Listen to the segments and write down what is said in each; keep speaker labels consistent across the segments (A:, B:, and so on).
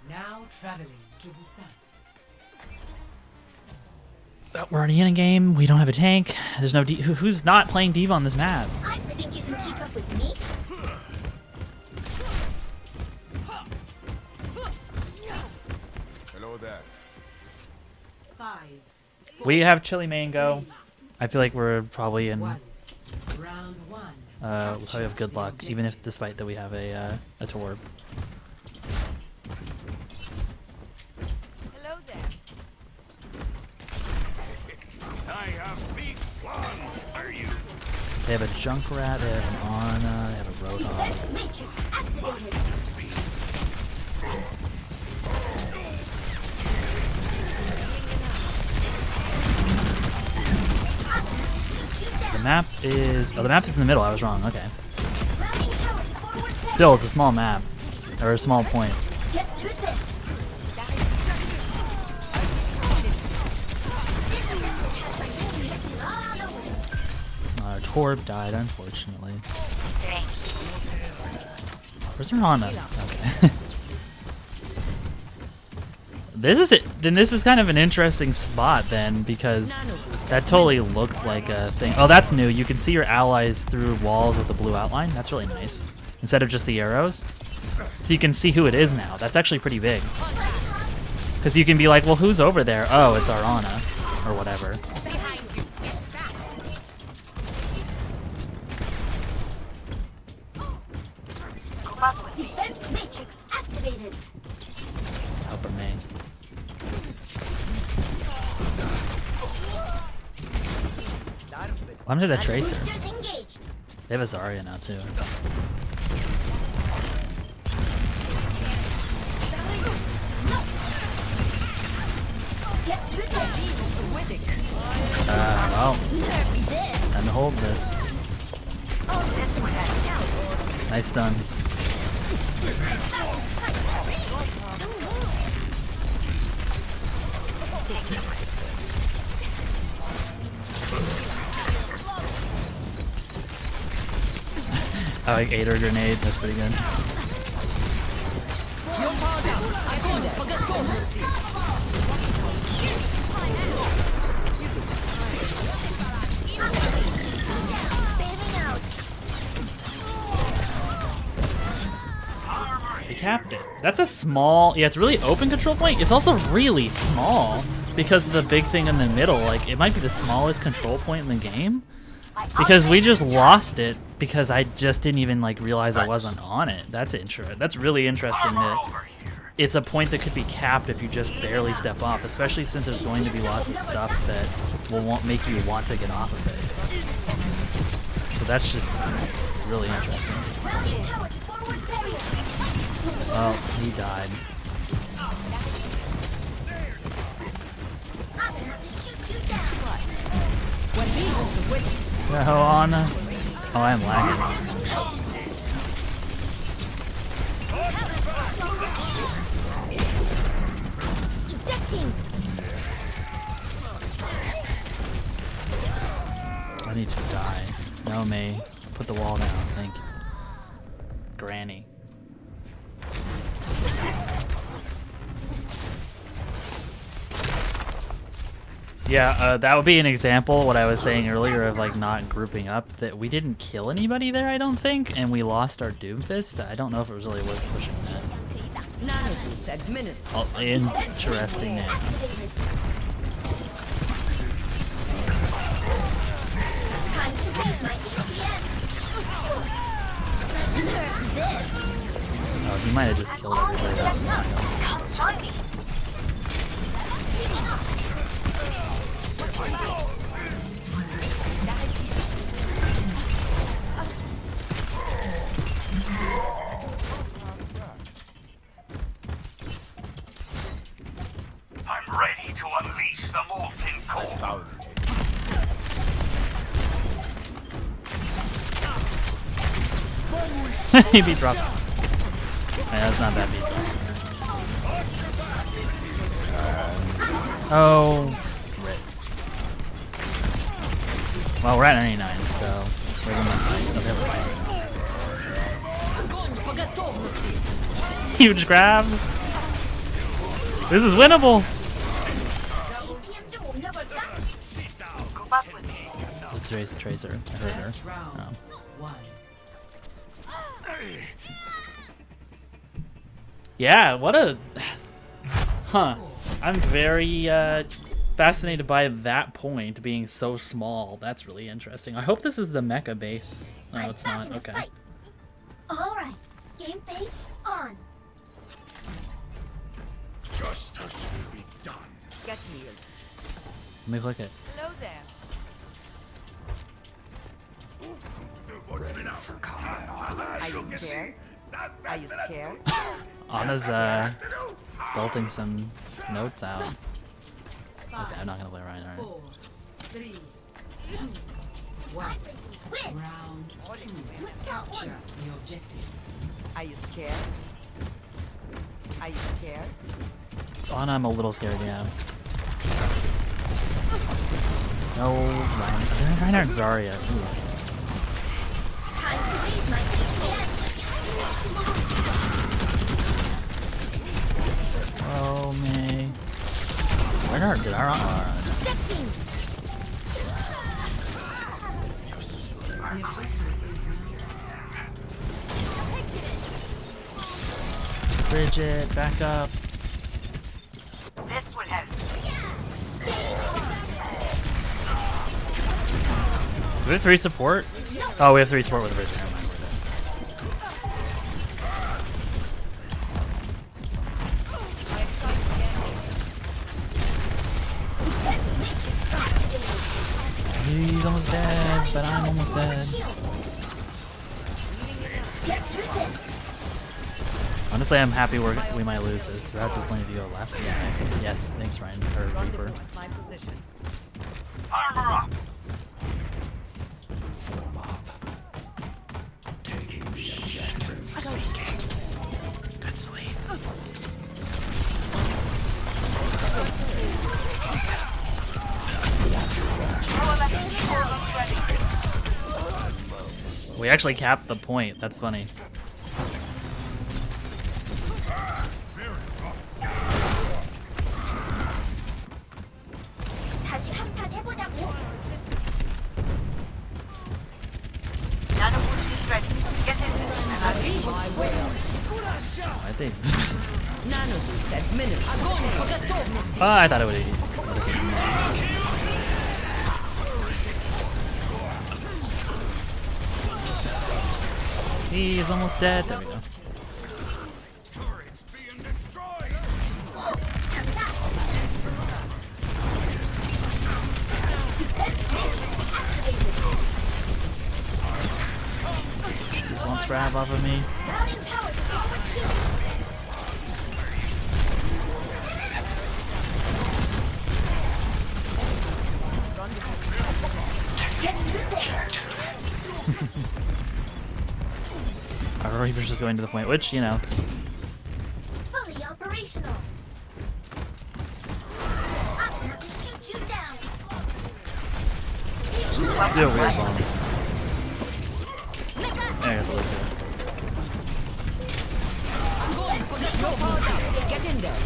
A: Now traveling to Busan.
B: We're already in a game. We don't have a tank. There's no who's not playing D.Va on this map?
C: I think you can keep up with me.
D: Hello there.
A: 5,
B: We have chili mango. I feel like we're probably in.
A: 1. Round 1.
B: We'll probably have good luck, even if despite that we have a torb.
E: Hello there.
F: I have big plans for you.
B: They have a Junkrat, they have an Ana, they have a Roadhog.
C: Matrix activated.
B: The map is the map is in the middle. I was wrong. Okay.
C: Rounding towers forward.
B: Still, it's a small map or a small point.
C: Get through this.
B: Our torb died, unfortunately. Where's her Ana? Okay. This is it. Then this is kind of an interesting spot then, because that totally looks like a thing. Oh, that's new. You can see your allies through walls with a blue outline. That's really nice. Instead of just the arrows. So you can see who it is now. That's actually pretty big. Because you can be like, well, who's over there? Oh, it's our Ana. Or whatever.
C: Defense matrix activated.
B: Upper main. What happened to that Tracer?
C: Boosters engaged.
B: They have a Zarya now too.
C: Get through this.
B: Well,
C: Nerf this.
B: time to hold this. Nice stun. I like ate her grenade. That's pretty good. They capped it. That's a small. Yeah, it's really open control point. It's also really small because of the big thing in the middle. Like, it might be the smallest control point in the game. Because we just lost it because I just didn't even like realize I wasn't on it. That's That's really interesting that it's a point that could be capped if you just barely step off, especially since there's going to be lots of stuff that will make you want to get off of it. So that's just really interesting.
C: Rounding towers forward barrier.
B: Well, he died.
C: I'm gonna have to shoot you down.
B: No, Ana. Oh, I am lagging.
C: Ejecting.
B: I need to die. No, May. Put the wall down. Thank you. Granny. Yeah, that would be an example, what I was saying earlier, of like not grouping up, that we didn't kill anybody there, I don't think, and we lost our Doomfist. I don't know if it was really worth pushing that. Oh, interesting name.
C: Time to raise my ATM. Nerf this.
B: Oh, he might have just killed everybody. That was not
C: Come join me.
F: I'm ready to unleash the molten core.
B: He beat drops. Yeah, that's not bad beat. Oh, rip. Well, we're at 99, so we're gonna fight. Okay, we're fighting. Huge grab. This is winnable.
C: APM 좀 올려볼까?
B: Let's raise the tracer. I heard her.
A: Last round.
B: Oh.
A: 1.
B: Yeah, what a... Huh. I'm very fascinated by that point being so small. That's really interesting. I hope this is the mecha base. No,
C: I'm
B: it's
C: back
B: not.
C: in the
B: Okay.
C: fight. All right, game face on.
F: Justice will be done.
D: Get healed.
B: Let me click it.
D: Hello there.
F: Ready for combat.
D: Are you scared? Are you scared?
B: Anna's belting some notes out. Okay, I'm not gonna play Reinhardt.
A: 4, 3, 2, 1.
C: Win.
A: Round 2.
C: Count
A: Capture
C: one.
A: the objective.
D: Are you scared? Are you scared?
B: Anna, I'm a little scared, yeah. No, Reinhardt and Zarya. Ooh.
C: Time to raise my APM.
B: Oh, me. Reinhardt did our
C: Ejecting.
A: The objective is now.
B: Bridget, back up.
D: This will help.
B: Do we have 3 support? Oh, we have 3 support with the Bridget. Never mind, we're dead. He's almost dead, but I'm almost dead.
C: Get through this.
B: Honestly, I'm happy we might lose this. There have to be plenty of you go left. Yeah. Yes, thanks, Ryan. Or Reaper.
D: My position.
F: Armor up. Form up. Taking the objective.
B: Good sleep. We actually capped the point. That's funny.
C: 다시 한판 해보자고.
D: Nano boost is ready. Get into it.
B: I think.
D: Nano boost at minute.
B: I thought it would. He's almost dead. There we go.
F: Turrets being destroyed.
B: Just one grab off of me.
C: Routing power to forward shield. Get through this.
B: Our Reaper's just going to the point, which, you know.
C: Fully operational. I'm here to shoot you down.
B: Still weird bomb. There you go, Lucio.
D: Get in there.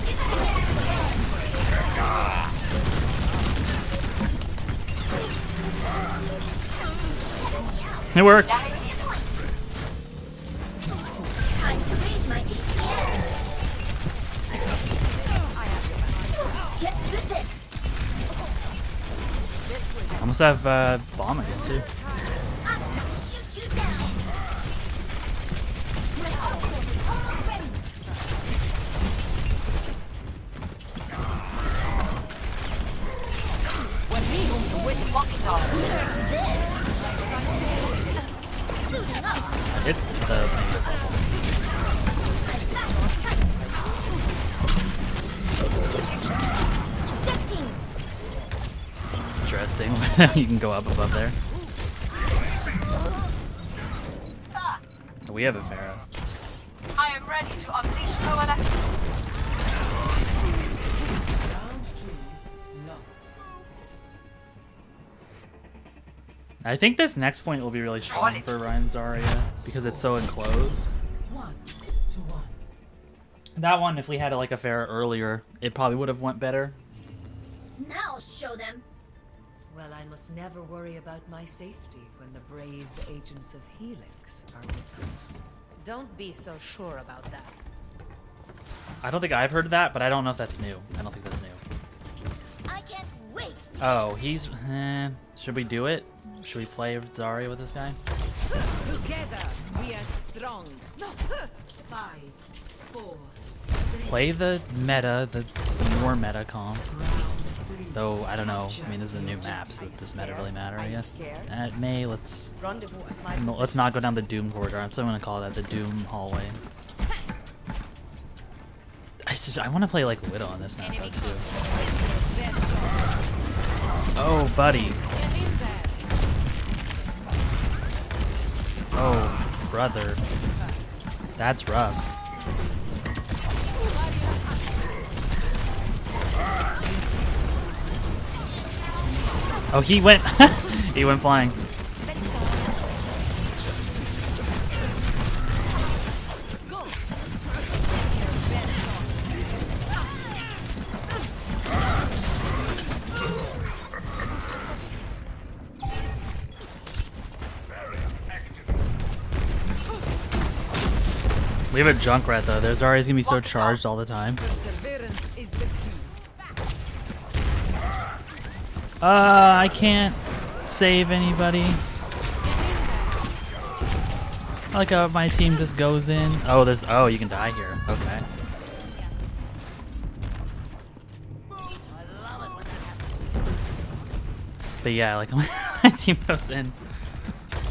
B: It worked.
C: Time to raise my APM. Get through this.
B: Almost have bomb again, too.
C: I'm going to shoot you down. My ultimate is almost ready.
D: When we move to win walking on.
C: Suiting up.
B: It's the
C: Ejecting.
B: interesting. You can go up above there. We have a Pharah.
D: I am ready to unleash coalition.
A: Round 2. Loss.
B: I think this next point will be really strong for Ryan Zarya because it's so enclosed.
A: 1 to 1.
B: That one, if we had like a fair earlier, it probably would have went better.
C: Now show them.
A: Well, I must never worry about my safety when the brave agents of Helix are with us.
D: Don't be so sure about that.
B: I don't think I've heard that, but I don't know if that's new. I don't think that's new.
C: I can't wait.
B: Oh, he's... should we do it? Should we play Zarya with this guy?
D: Together, we are strong.
A: 5, 4,
B: Play the meta, the more meta comp.
A: 3.
B: Though, I don't know. I mean, this is a new map, so does meta really matter, I guess? At May, let's not go down the Doom corridor. I'm still going to call that the Doom hallway. I want to play like Widow on this map, though, too. Oh, buddy. Oh, brother. That's rough. Oh, he went he went flying. We have a Junkrat though. There's always gonna be so charged all the time.
D: Perseverance is the key.
B: I can't save anybody. I like how my team just goes in. Oh, there's. Oh, you can die here. Okay. But yeah, like my team goes in.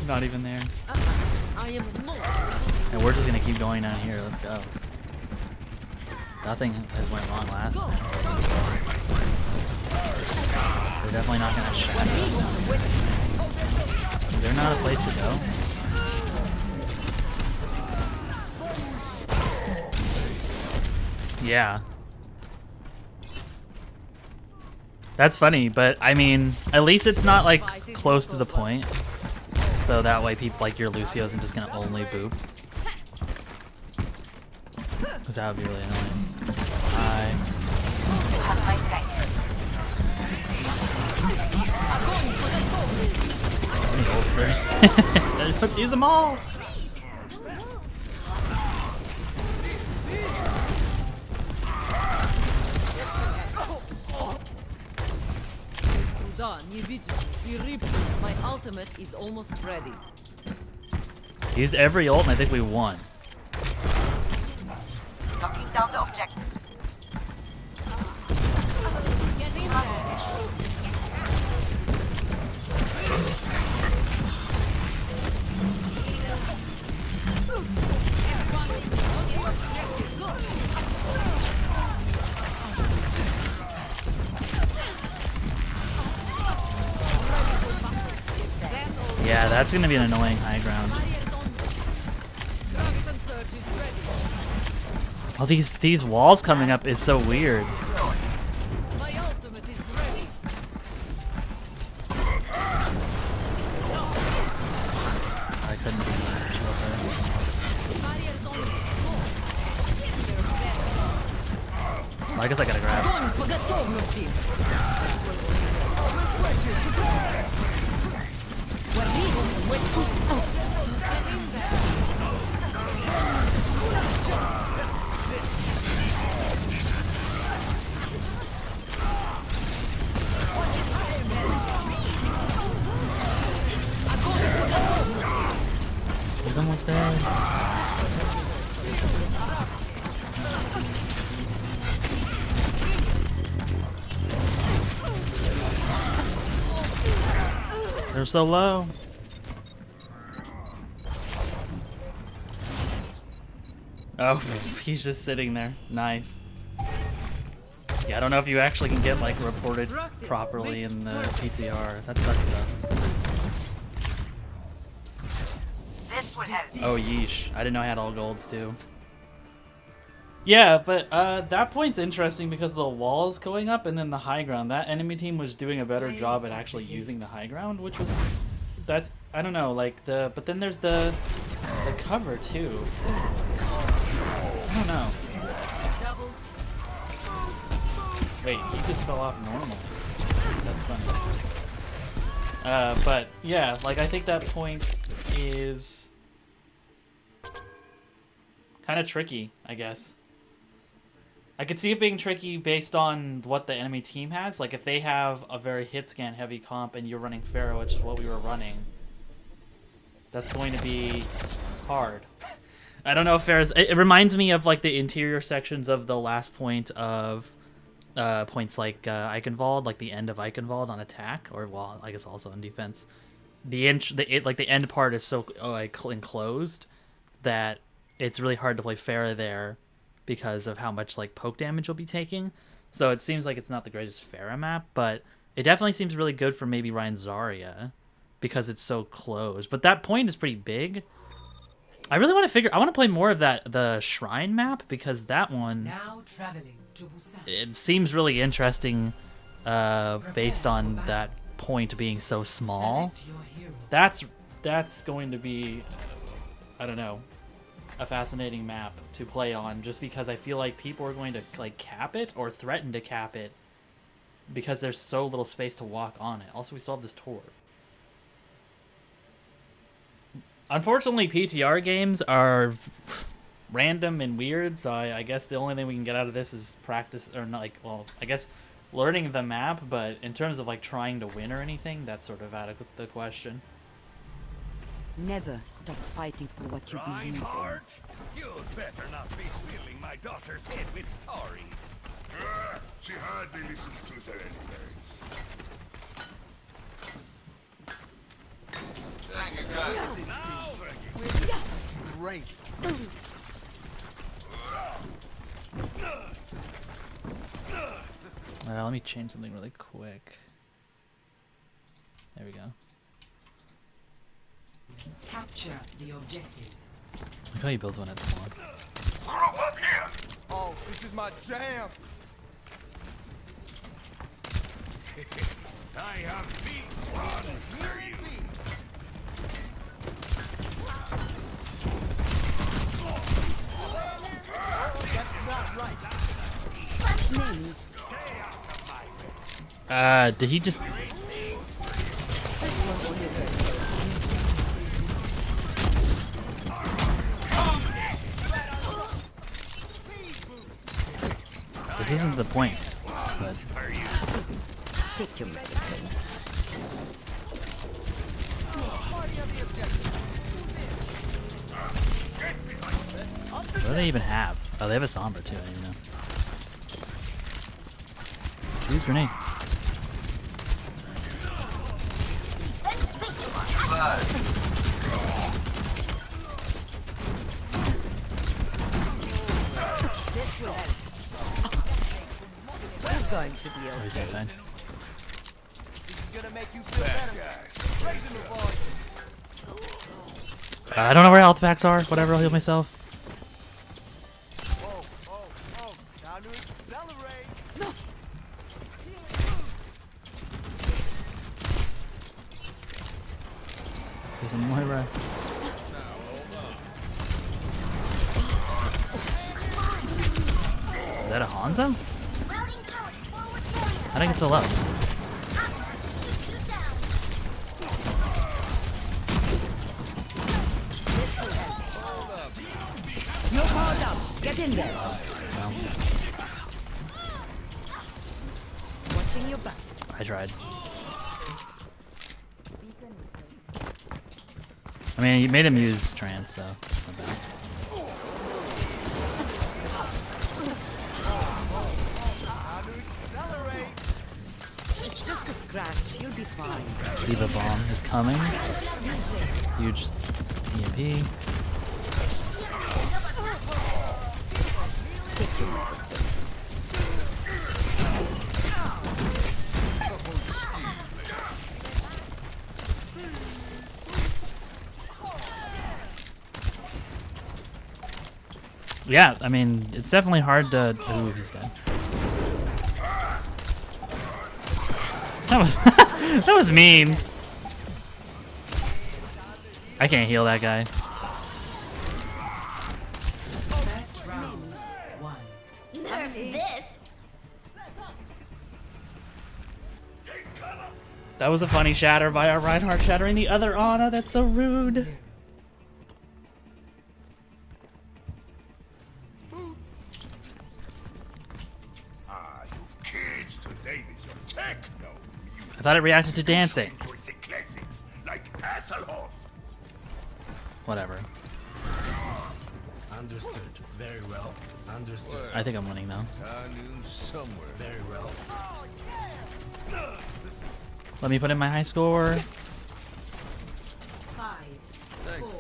B: Not even there.
D: I am not.
B: And we're just gonna keep going down here. Let's go. Nothing has went wrong last time. We're definitely not gonna shatter them. Is there not a place to go? Yeah. That's funny, but I mean, at least it's not like close to the point. So that way people like your Lucio isn't just gonna only boop. Because that would be really annoying. Let's use them all!
D: My ultimate is almost ready.
B: Used every ult and I think we won.
D: Knocking down the objective. Get in there.
B: Yeah, that's gonna be an annoying high ground. Oh, these walls coming up is so weird.
D: My ultimate is ready.
B: I couldn't do much with her. Well, I guess I gotta grab.
D: По готовности.
B: He's almost dead. They're so low. Oh, he's just sitting there. Nice. Yeah, I don't know if you actually can get like reported properly in the PTR. That sucks though. Oh, yeesh. I didn't know I had all golds too. Yeah, but that point's interesting because the walls going up and then the high ground. That enemy team was doing a better job at actually using the high ground, which was... That's... I don't know, like the... But then there's the cover too. I don't know. Wait, he just fell off normal. That's funny. But yeah, like I think that point is kind of tricky, I guess. I could see it being tricky based on what the enemy team has. Like if they have a very hit scan heavy comp and you're running Pharaoh, which is what we were running, that's going to be hard. I don't know if Pharaoh's... It reminds me of like the interior sections of the last point of points like Eichenwald, like the end of Eichenwald on attack, or well, I guess also in defense. The end part is so like enclosed that it's really hard to play Pharaoh there because of how much like poke damage you'll be taking. So it seems like it's not the greatest Pharah map, but it definitely seems really good for maybe Ryan Zarya because it's so close. But that point is pretty big. I really want to I want to play more of the Shrine map because that one,
A: Now traveling to Busan.
B: it seems really interesting based on that point being so small.
A: Select your hero.
B: That's going to be, I don't know, a fascinating map to play on just because I feel like people are going to like cap it or threaten to cap it because there's so little space to walk on it. Also, we still have this tour. Unfortunately, PTR games are random and weird, so I guess the only thing we can get out of this is practice, or not like, well, I guess learning the map, but in terms of like trying to win or anything, that's sort of out of the question.
D: Never stop fighting for what you believe in.
F: Reinhardt, you'd better not be filling my daughter's head with stories.
E: She hardly listens to their anyways.
F: Now,
E: Great.
B: Let me change something really quick. There we go.
A: Capture the objective.
B: Look how he builds one at the one.
E: Group up here.
G: Oh, this is my jam.
F: I have big plans for you.
G: That's not right.
B: Did he just... This isn't the point, but...
D: Take your medicine.
B: What do they even have? Oh, they have a Sombra too, I didn't even know. Choose grenade.
D: We're going to be
B: Oh, he's
D: okay.
B: inside.
G: This is gonna make you feel better. Raising the volume.
B: I don't know where health packs are. Whatever, I'll heal myself.
G: Oh, oh, oh. Time to accelerate.
B: There's a Moira. Is that a Hanzo? I think it's so low.
D: You're powered up. Get in there.
B: Well,
D: Watching your back.
B: I tried. I mean, you made him use trance, so it's not bad.
G: Time to accelerate.
D: It's just a scratch. You'll be fine.
B: Diva Bomb is coming. Huge EMP.
D: Take your medicine.
B: Yeah, I mean, it's definitely hard to... Ooh, he's dead. That was, that was mean. I can't heal that guy.
A: First round, one.
C: Nerf this.
B: That was a funny shatter by our Reinhardt shattering the other Ana. That's so rude.
E: Ah, you kids today with your techno.
B: I thought it reacted to dancing.
E: Enjoy the classics like Hasselhoff.
B: Whatever.
H: Understood. Very well. Understood.
B: I think I'm winning though.
F: I knew somewhere.
H: Very well.
B: Let me put in my high score.
A: 5, 4,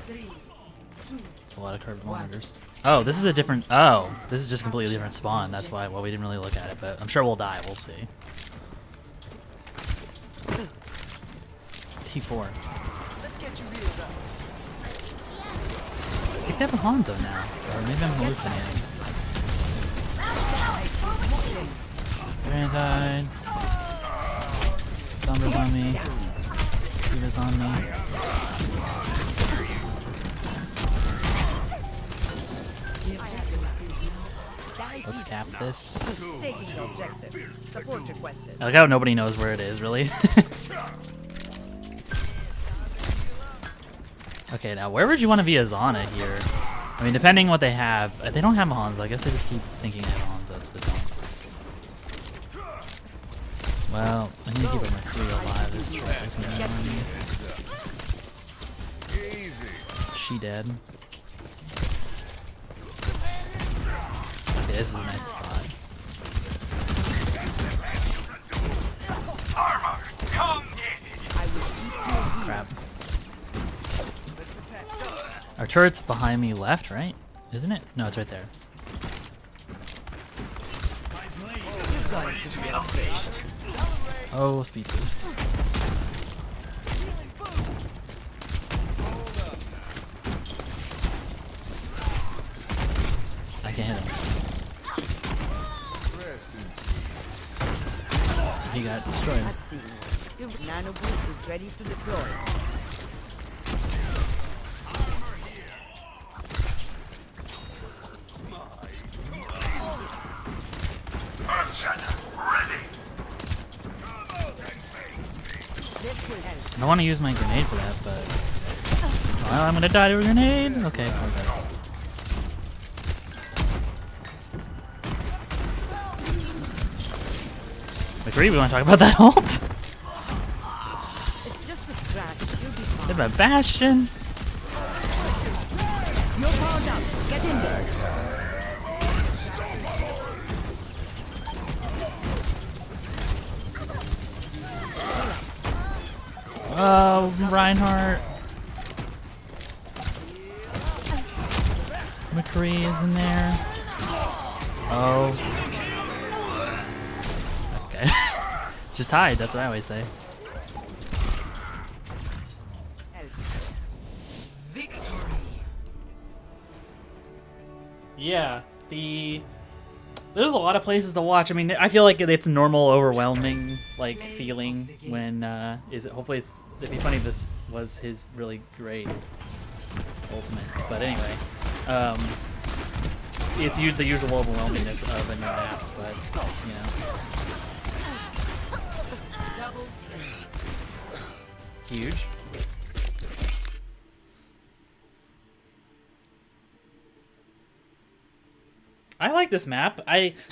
A: 3, 2.
B: It's a lot of curved monitors. Oh, this is a different. Oh, this is just a completely different spawn. That's why. Well, we didn't really look at it, but I'm sure we'll die. We'll see. T4.
G: Let's get you healed up.
B: I think they have a Hanzo now, or maybe I'm hallucinating. Grand Thunder's on me. Diva's on me. Let's cap this.
D: Taking the objective. Support requested.
B: I like how nobody knows where it is, really. Okay, now where would you want to be as Ana here? I mean, depending what they have. They don't have a Hanzo. I guess they just keep thinking they have a Hanzo. They don't. Well, I need to keep my crew alive. This is me on me. She dead. Okay, this is a nice spot. Crap. Our turret's behind me left, right? Isn't it? No, it's right there. Oh, speed boost. I can't hit him. He got destroyed.
D: Let's see. Your nano boost is ready to deploy.
B: I want to use my grenade for that, but well, I'm gonna die to a grenade. Okay, okay. McCree, we want to talk about that ult?
D: It's just a scratch. You'll be fine.
B: Hit by Bastion.
D: You're powered up. Get in there.
B: Oh, Reinhardt. McCree is in there. Oh. Okay. Just hide, that's what I always say.
A: Victory.
B: Yeah, there's a lot of places to watch. I mean, I feel like it's normal, overwhelming, like, feeling when, hopefully it'd be funny if this was his really great ultimate. But anyway, it's the usual overwhelmingness of a new map, but, you know. Huge. I like this map.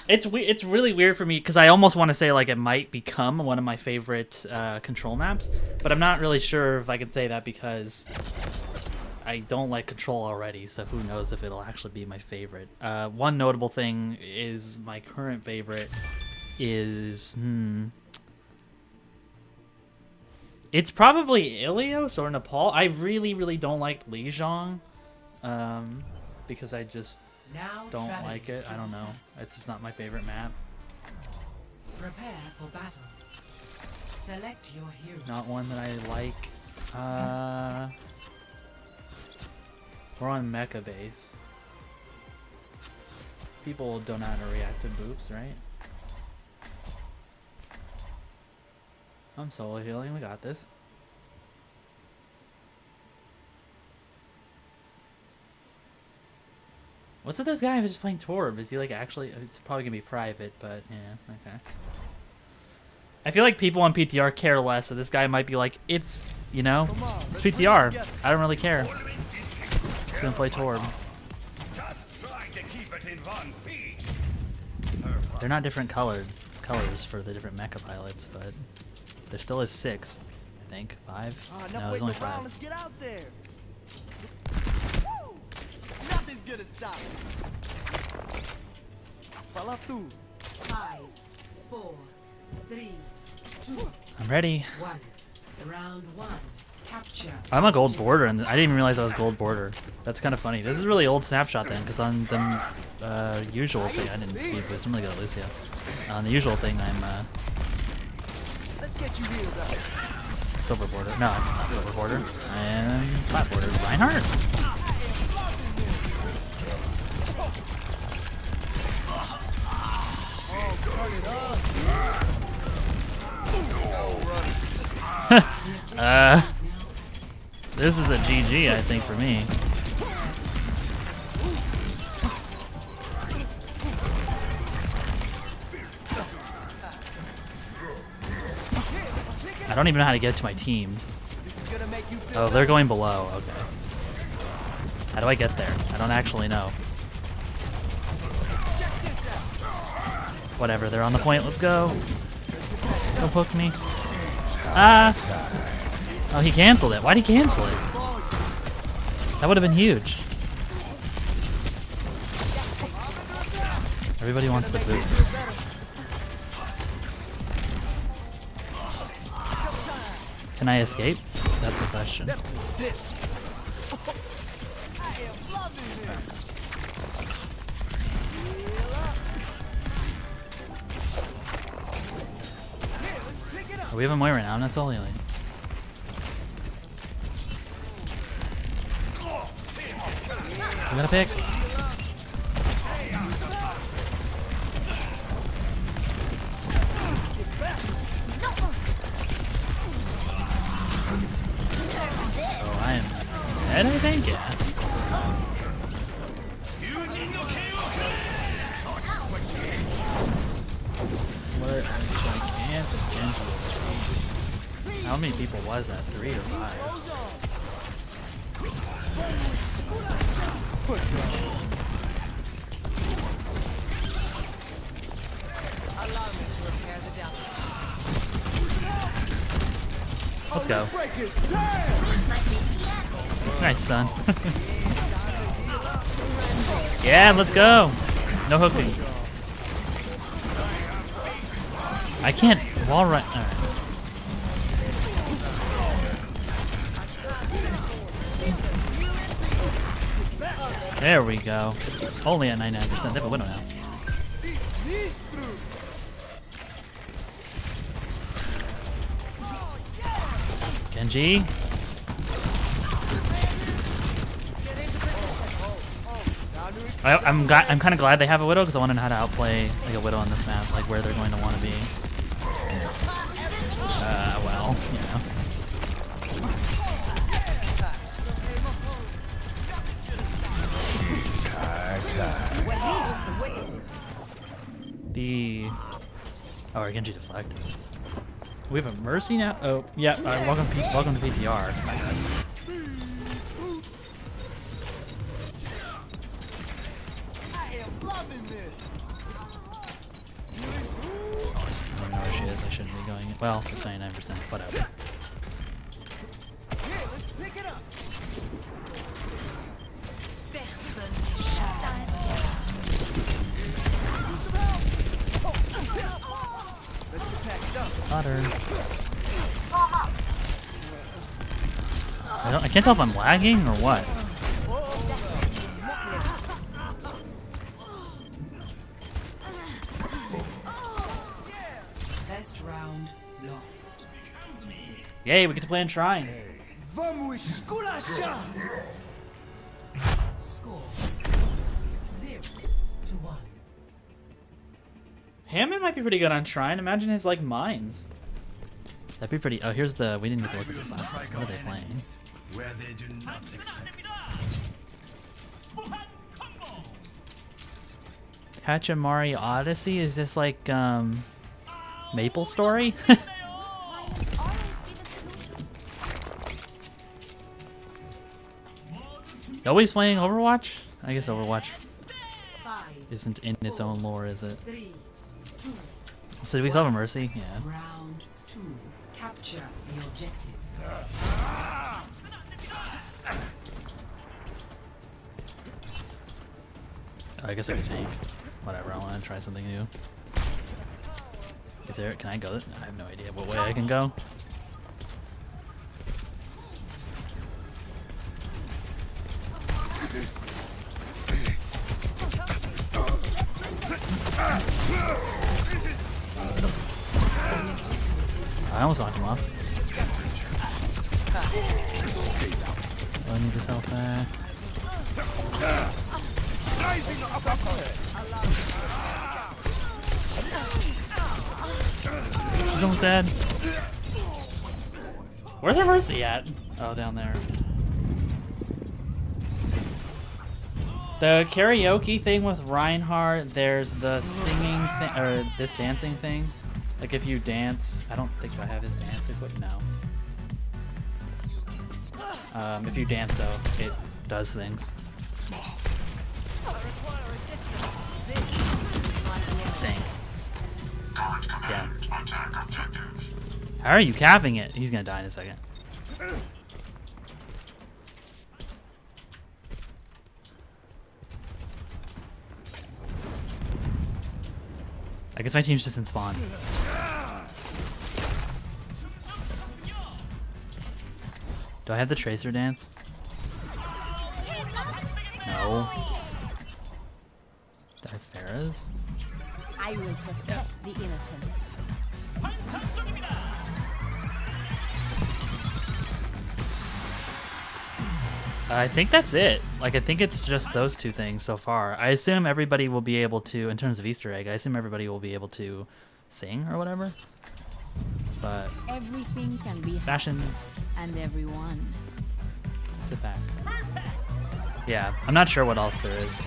B: It's really weird for me because I almost want to say like it might become one of my favorite control maps, but I'm not really sure if I can say that because I don't like control already. So who knows if it'll actually be my favorite. One notable thing is my current favorite is it's probably Ilios or Nepal. I really don't like Lijiang because I just
A: Now
B: don't
A: traveling
B: like it.
A: to
B: I don't know.
A: Busan.
B: It's just not my favorite map.
A: Prepare for battle. Select your hero.
B: Not one that I like. We're on Mecha base. People don't know how to react to boops, right? I'm solo healing. We got this. What's with this guy who's just playing Torb? Is he like actually? It's probably gonna be private, but yeah, okay. I feel like people on PTR care less, so this guy might be like, it's, you know, it's PTR. I don't really care. Just gonna play Torb.
F: Just try to keep it in one piece.
B: They're not different colors for the different mecha pilots, but there still is 6, I think. 5? No,
G: Enough
B: there's
G: waiting
B: only
G: around.
B: 5.
G: Let's get out there. Woo! Nothing's gonna stop me. Fala tu.
A: 5, 4, 3, 2,
B: I'm ready.
A: 1. Round 1. Capture.
B: I'm a gold border, and I didn't even realize I was gold border. That's kind of funny. This is a really old snapshot then, because on the usual thing, I didn't speed boost. I'm really good at Lucia. On the usual thing, I'm
G: Let's get you healed up.
B: silver border. No, I'm not silver border. I am flat border. Reinhardt. This is a GG, I think, for me. I don't even know how to get to my team.
G: This is gonna make you feel
B: Oh, they're going below. Okay. How do I get there? I don't actually know. Whatever, they're on the point. Let's go. Don't hook me. Ah! Oh, he canceled it. Why'd he cancel it? That would have been huge. Everybody wants to boot. Can I escape? That's the question. Oh, we have a Moira now, and that's all healing. We got a pick. Oh, I am dead, I think? Yeah. What a gigantic Genji. How many people was that? 3 or 5? Let's go. Nice stun. Yeah, let's go. No hooking. I can't wall run. All right. There we go. Only at 99%. They have a window now. Genji. I'm kind of glad they have a Widow because I want to know how to outplay like a Widow on this map, like where they're going to want to be. Well, you know. Oh, our Genji deflect. We have a Mercy now. Oh, yeah. Welcome to PTR. My bad. I don't know where she is. I shouldn't be going. Well, it's 99%. Whatever. Butter. I can't tell if I'm lagging or what.
A: Best round lost.
B: Yay, we get to play in Shrine.
A: Score 0-1.
B: Hammond might be pretty good on Shrine. Imagine his like mines. That'd be pretty. Oh, here's the. We didn't get to look at this last time. What are they playing?
H: Where they do not expect.
B: Hachimari Odyssey? Is this like Maple Story?
C: Must violence always be the solution?
B: Always playing Overwatch? I guess Overwatch
A: 5,
B: isn't in its own lore, is it?
A: 3, 2,
B: So do we still have a Mercy? Yeah.
A: round 2. Capture the objective.
B: I guess I could tank. Whatever, I want to try something new. Is there, can I go? I have no idea what way I can go. I almost knocked him off. Oh, I need this health back. She's almost dead. Where's her Mercy at? Oh, down there. The karaoke thing with Reinhardt, there's the singing thing, or this dancing thing. Like if you dance, I don't think I have his dance equipped now. If you dance though, it does things. Dang. Yeah. How are you capping it? He's gonna die in a second. I guess my team's just in spawn. Do I have the Tracer dance? No. Do I have Pharah's?
C: I will protect the innocent.
B: I think that's it. Like, I think it's just those two things so far. I assume everybody will be able to, in terms of Easter egg, I assume everybody will be able to sing or whatever. But
I: Everything can be
B: fashion,
I: and everyone.
B: sit back. Yeah, I'm not sure what else there is.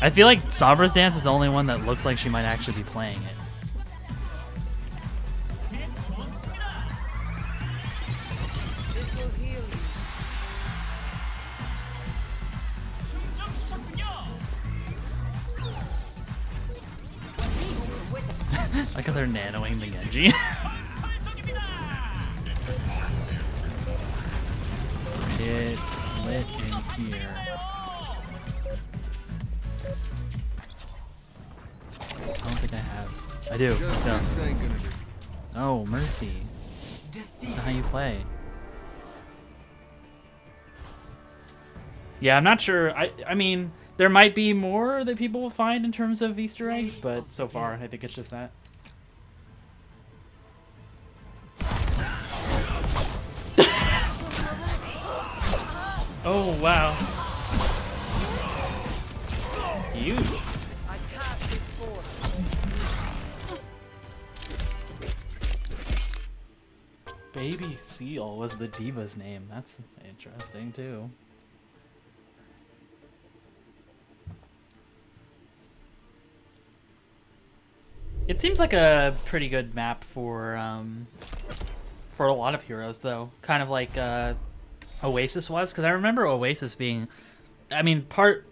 B: I feel like Sabra's dance is the only one that looks like she might actually be playing it.
D: This will heal you.
B: Like how they're nanoing the Genji. It's lit in here. I don't think I have. I do. Let's go. Oh, Mercy. That's not how you play. Yeah, I'm not sure. I mean, there might be more that people will find in terms of Easter eggs, but so far, I think it's just that. Oh, wow. Huge.
D: I cast this forth.
B: Baby Seal was the diva's name. That's interesting, too. It seems like a pretty good map for a lot of heroes, though. Kind of like Oasis was, because I remember Oasis being, I mean,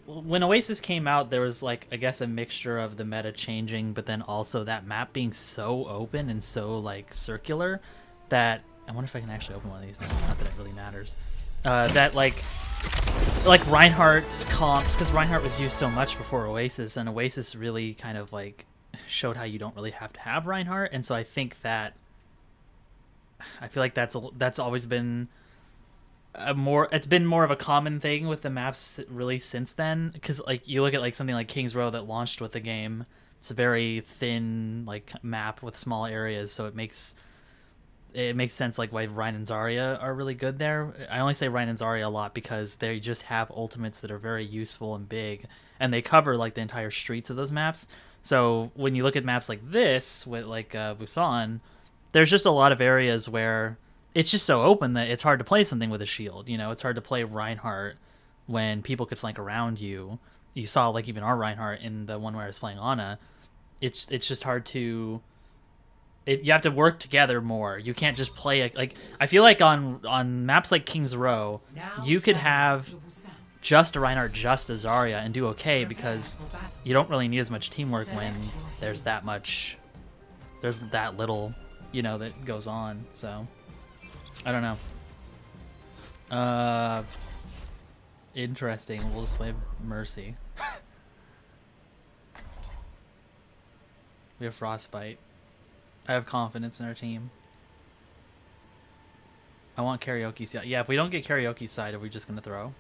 B: when Oasis came out, there was like, I guess, a mixture of the meta changing, but then also that map being so open and so like circular that I wonder if I can actually open one of these now. Not that it really matters. That like Reinhardt comps, because Reinhardt was used so much before Oasis, and Oasis really kind of like showed how you don't really have to have Reinhardt, and so I think that I feel like that's always been it's been more of a common thing with the maps really since then, because like you look at like something like King's Row that launched with the game. It's a very thin like map with small areas, so it makes sense like why Ryan and Zarya are really good there. I only say Ryan and Zarya a lot because they just have ultimates that are very useful and big, and they cover like the entire streets of those maps. So when you look at maps like this with like Busan, there's just a lot of areas where it's just so open that it's hard to play something with a shield. You know, it's hard to play Reinhardt when people could flank around you. you saw like even our Reinhardt in the one where I was playing Ana, it's just hard to. You have to work together more. You can't just play like I feel like on maps like King's Row, you could have just a Reinhardt, just a Zarya, and do okay because you don't really need as much teamwork when there's that little, you know, that goes on. So I don't know. Interesting. We'll just play Mercy. We have Frostbite. I have confidence in our team. I want karaoke side. Yeah, if we don't get karaoke side, are we just gonna throw?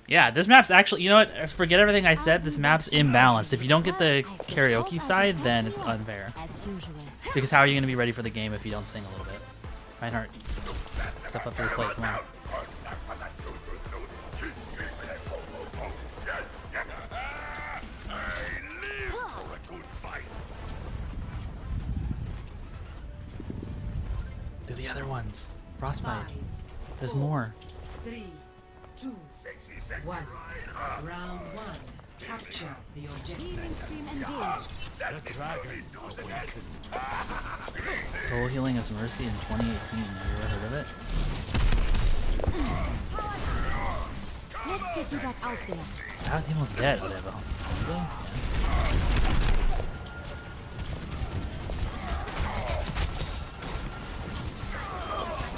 B: Yeah, this map's actually, you know what? Forget everything I said. This map's imbalanced. If you don't get the karaoke side, then it's unfair. Because how are you going to be ready for the game if you don't sing a little bit? Reinhardt, step up to the plate. Come on. Do the other ones. Frostbite. There's more.
A: 3, 2, 1. Round 1. Capture the objective.
I: Healing stream engaged.
B: Soul healing as Mercy in 2018. Have you ever heard of it?
I: Let's get you back out there.
B: That was almost dead. Whatever. Yeah.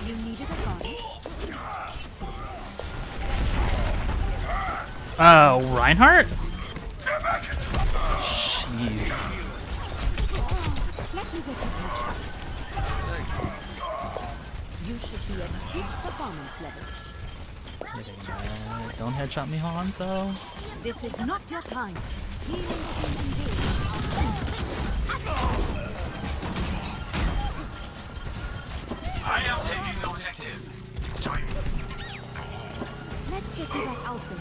I: You needed a body.
B: Oh, Reinhardt? Jeez.
I: Let me get you patched up. You should be at peak performance levels.
B: Don't headshot me, Hanzo.
I: This is not your time. Healing stream engaged.
H: I am taking the objective. Join me.
I: Let's get you back out there.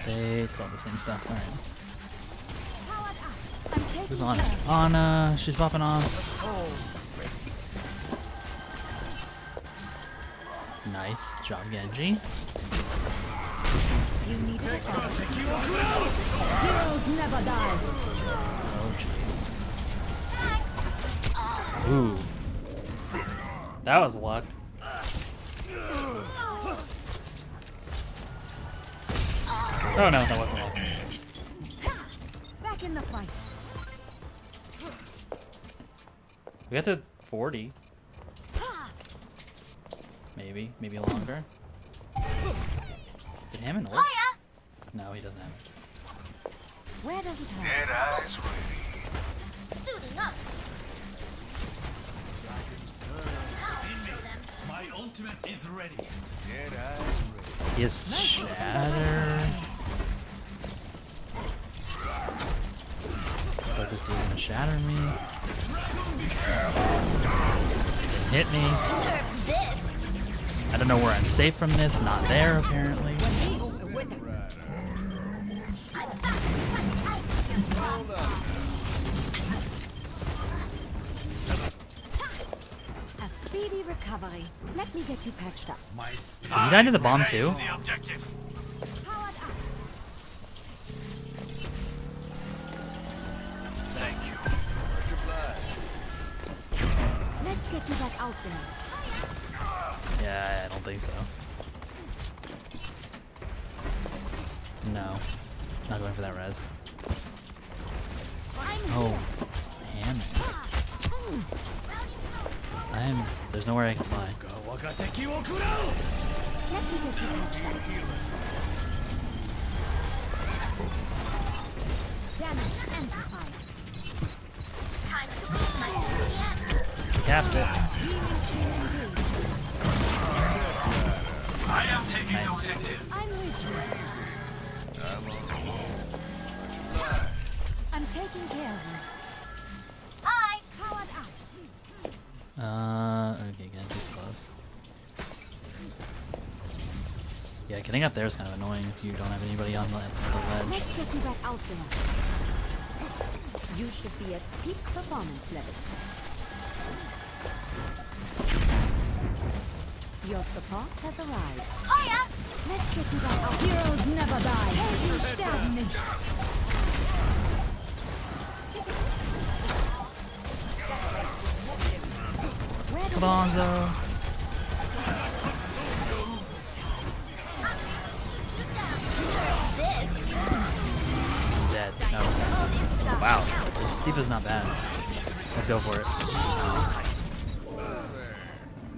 B: They still have the same stuff. Alright.
I: Powered up. I'm taking
B: Who's on?
I: care.
B: Ana. She's popping off. Nice job, Genji.
I: You needed a body. Heroes never die.
B: Oh, jeez. Ooh. That was luck. Oh no, that wasn't luck.
I: Back in the fight.
B: We got to 40. Maybe longer. Did Hammond ult? No, he doesn't have it.
I: Where does it hurt?
H: Dead eyes ready.
C: Suiting up.
H: My ultimate is ready.
G: Dead eyes ready.
B: He has Shatter. But this dude's gonna shatter me. Hit me. I don't know where I'm safe from this. Not there, apparently.
I: A speedy recovery. Let me get you patched up.
H: My
B: Did you die to the bomb too?
H: the objective.
I: Powered up.
H: Thank you.
I: Let's get you back out there.
B: Yeah, I don't think so. No. Not going for that res. Oh, Hammond. There's nowhere I can fly.
I: Let me get you patched up. Damage amplified.
C: Time to leave my PTR.
B: Capped it.
I: Healing stream engaged.
H: I am taking the objective.
I: I'm with you. I'm taking care of you.
C: Hi.
I: Powered up.
B: Okay, Genji's close. Yeah, getting up there is kind of annoying if you don't have anybody on the ledge.
I: Let's get you back out there.
D: You should be at peak performance level. Your support has arrived.
C: Feuer!
D: Let's get you back out.
I: Heroes never die. Helden sterben nicht.
B: Bonzo. Dead. No. Wow. This D.Va's not bad. Let's go for it.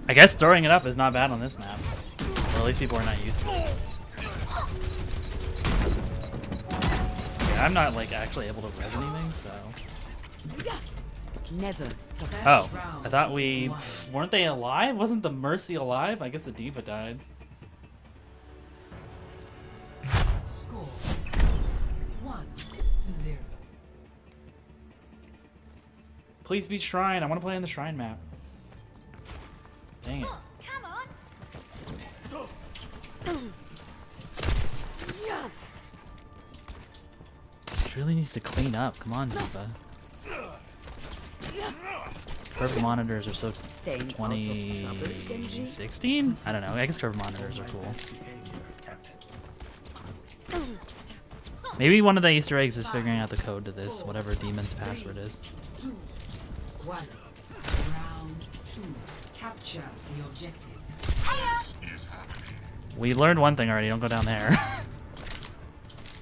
B: I guess throwing it up is not bad on this map. Or at least people are not used to it. Yeah, I'm not like actually able to res anything, so.
D: Never stop.
B: Oh, I thought we weren't they alive? Wasn't the Mercy alive? I guess the D.Va died.
A: Score 1-0.
B: Please beat Shrine. I want to play on the Shrine map. Dang it.
C: Come on!
B: She really needs to clean up. Come on, D.Va. Curved monitors are so 2016? I don't know. I guess curved monitors are cool. Maybe one of the Easter eggs is figuring out the code to this, whatever demon's password is.
A: 2, 1. Round 2. Capture the objective.
B: We learned one thing already. Don't go down there.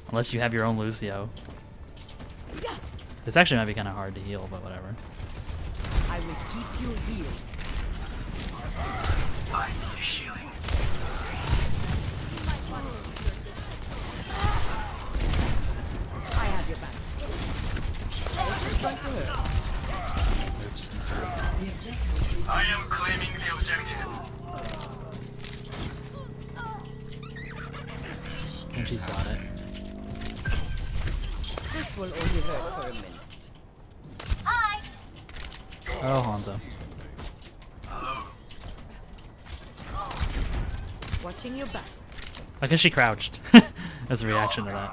B: Unless you have your own Lucio. This actually might be kind of hard to heal, but whatever.
D: I will keep you healed.
H: I need healing.
D: I have your back.
H: I am claiming the objective.
B: And she's got it.
D: This will only hurt for a minute.
C: Hi!
B: Oh, Hanzo.
D: Watching your back.
B: I guess she crouched as a reaction to that.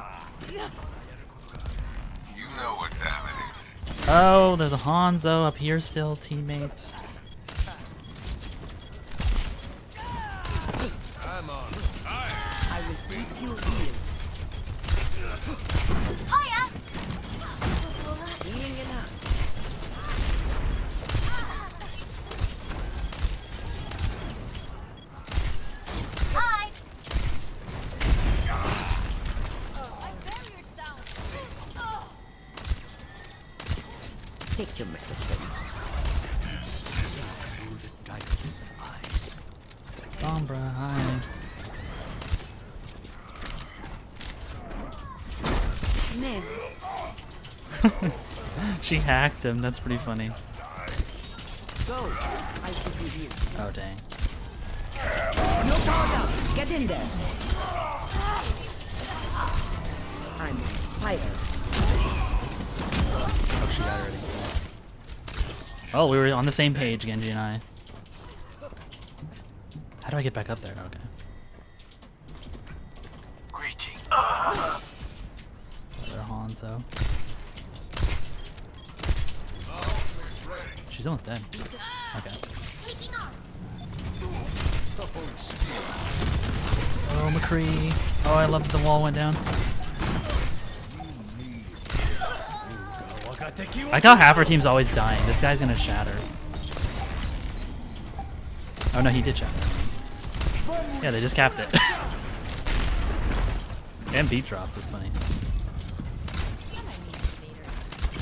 H: You know what time it is.
B: Oh, there's a Hanzo up here still, teammates.
F: I'm on.
D: I will keep you healed.
C: Feuer!
D: Healing enough.
C: Hi! My barrier's down.
D: Take your medicine.
B: Sombra, hi.
D: Never.
B: She hacked him. That's pretty funny.
D: Go. I should be healed.
B: Oh, dang.
D: You're powered up. Get in there. I'm fire.
B: Oh, she got already. Oh, we were on the same page, Genji and I. How do I get back up there? Okay.
H: Greeting.
B: Another Hanzo. She's almost dead. Okay.
C: Taking off.
B: Oh, McCree. Oh, I love that the wall went down. I like how half our team's always dying. This guy's gonna shatter. Oh no, he did shatter. Yeah, they just capped it. And beat dropped. That's funny.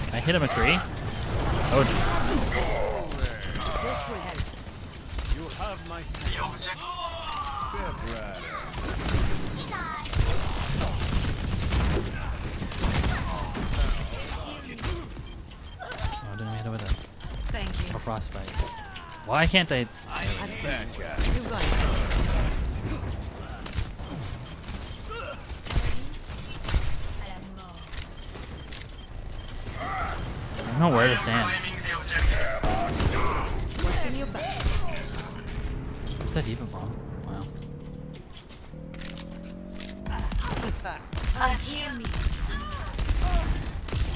B: Can I hit a McCree? Oh jeez.
F: You have my
H: The objective.
F: step right.
B: Oh, didn't hit it with a
A: Thank you.
B: frostbite. Why can't I?
F: I ain't that guy.
D: You got it.
B: I don't know where to stand.
H: Claiming the objective.
D: Watching your back.
B: What's that even wrong? Wow.
C: Unheal me.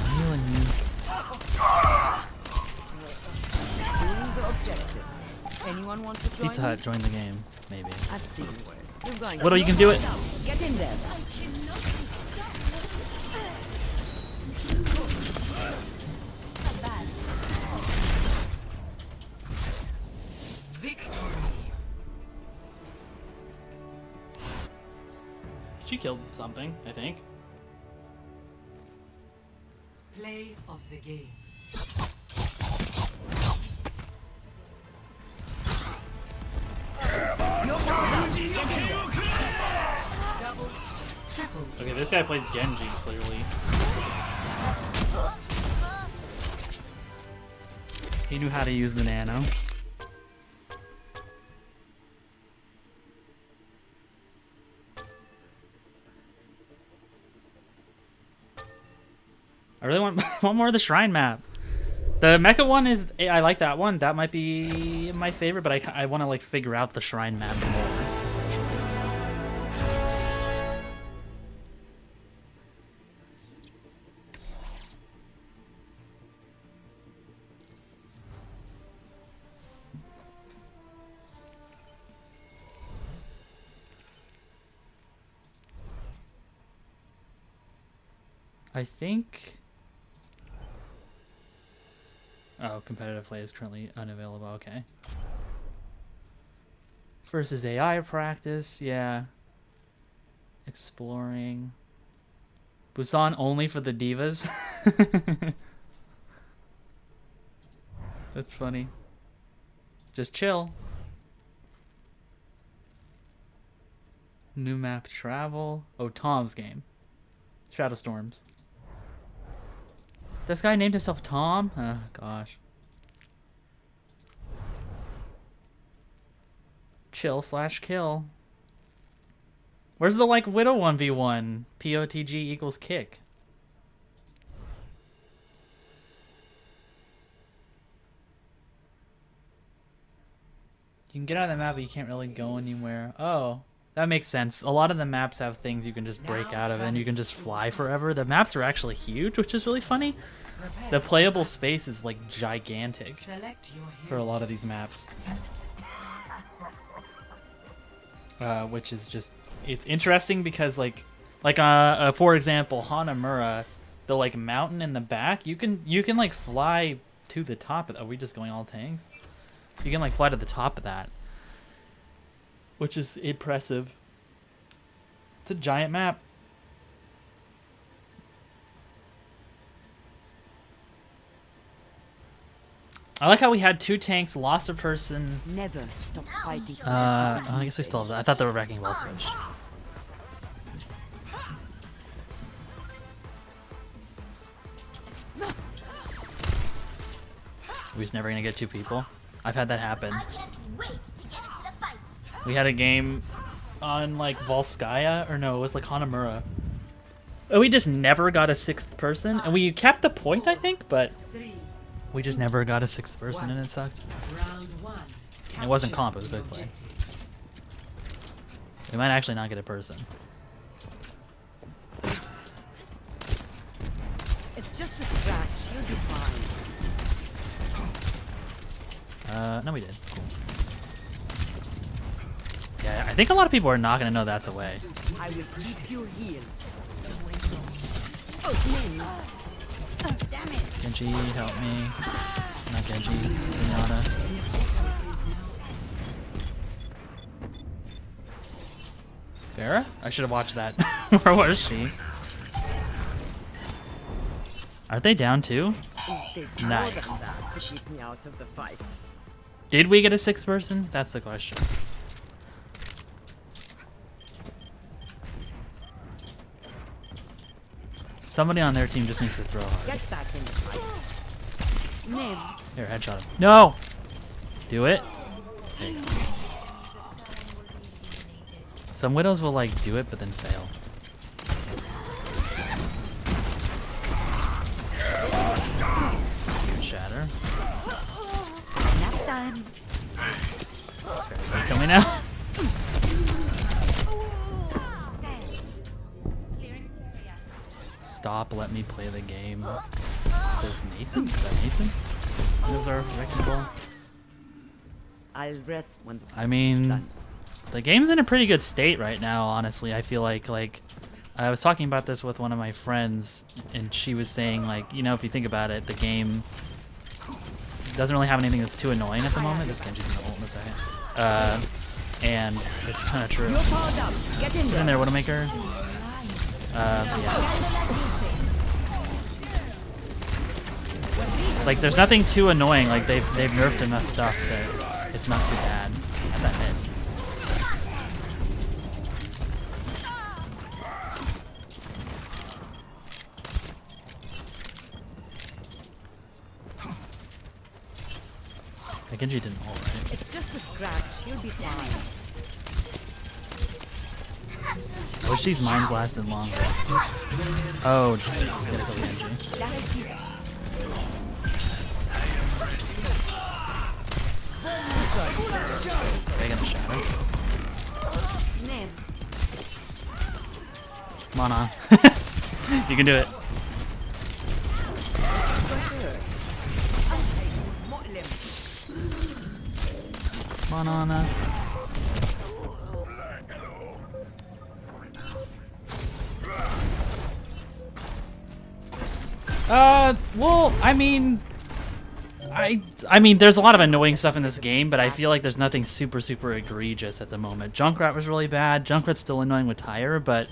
B: I'm healing you.
D: Anyone want to join
B: Pizza Hut, join the game. Maybe.
D: I've seen worse. You're going
B: Widow, you can do it.
D: Get in there.
B: She killed something, I think.
A: Play of the game.
B: Okay, this guy plays Genji, clearly. He knew how to use the nano. I really want more of the shrine map. The mecha one is, I like that one. That might be my favorite, but I want to like figure out the shrine map more. I think. Oh, competitive play is currently unavailable. Okay. Versus AI practice, yeah. Exploring. Busan only for the divas. That's funny. Just chill. New map travel. Oh, Tom's game. Shadow Storms. This guy named himself Tom? Oh, gosh. Chill/kill. Where's the, like, Widow 1v1? POTG equals kick. You can get out of the map, but you can't really go anywhere. Oh. That makes sense. A lot of the maps have things you can just break out of and you can just fly forever. The maps are actually huge, which is really funny. The playable space is like gigantic for a lot of these maps. Which is just, it's interesting because for example, Hanamura, the like mountain in the back, you can like fly to the top of, are we just going all tanks? You can like fly to the top of that. Which is impressive. It's a giant map. I like how we had 2 tanks, lost a person.
D: Never stop fighting.
B: I guess we still have that. I thought they were wrecking ball switch. We're just never gonna get 2 people. I've had that happen.
C: I can't wait to get into the fight.
B: We had a game on like Volskaya, or no, it was like Hanamura. And we just never got a 6th person, and we kept the point, I think, but we just never got a 6th person, and it sucked. And it wasn't comp, it was big play. We might actually not get a person.
D: It's just a scratch. You'll be fine.
B: No, we did. Cool. Yeah, I think a lot of people are not gonna know that's a way.
D: I will keep you healed.
C: Damn it.
B: Genji, help me. Not Genji, Pinata. Farah? I should have watched that. Where was she? Aren't they down too? Nice.
D: To keep me out of the fight.
B: Did we get a 6th person? That's the question. Somebody on their team just needs to throw hard.
D: Get back in the fight. Name.
B: Here, headshot him. No! Do it. There you go. Some widows will like do it but then fail. Good shatter.
D: Last time.
B: That's fair. So kill me now. Stop, let me play the game. Says Mason? Is that Mason? Those are wrecking ball.
D: I'll rest when the
B: I mean,
D: done.
B: the game's in a pretty good state right now, honestly. I feel like I was talking about this with one of my friends, and she was saying, like, you know, if you think about it, the game doesn't really have anything that's too annoying at the moment. This Genji's gonna ult in a second. And it's kind of true.
D: You're powered up. Get in
B: Get in there, Widowmaker. Yeah. Like, there's nothing too annoying. Like, they've nerfed enough stuff that it's not too bad at that miss. Like, Genji didn't ult, right?
D: It's just a scratch. You'll be fine.
B: I wish these mines lasted longer. Oh, geez. We gotta go Genji. Big in the shadow. Come on, on. You can do it. Come on, Anna. Well, I mean, there's a lot of annoying stuff in this game, but I feel like there's nothing super egregious at the moment. Junkrat was really bad. Junkrat's still annoying with Tyre, but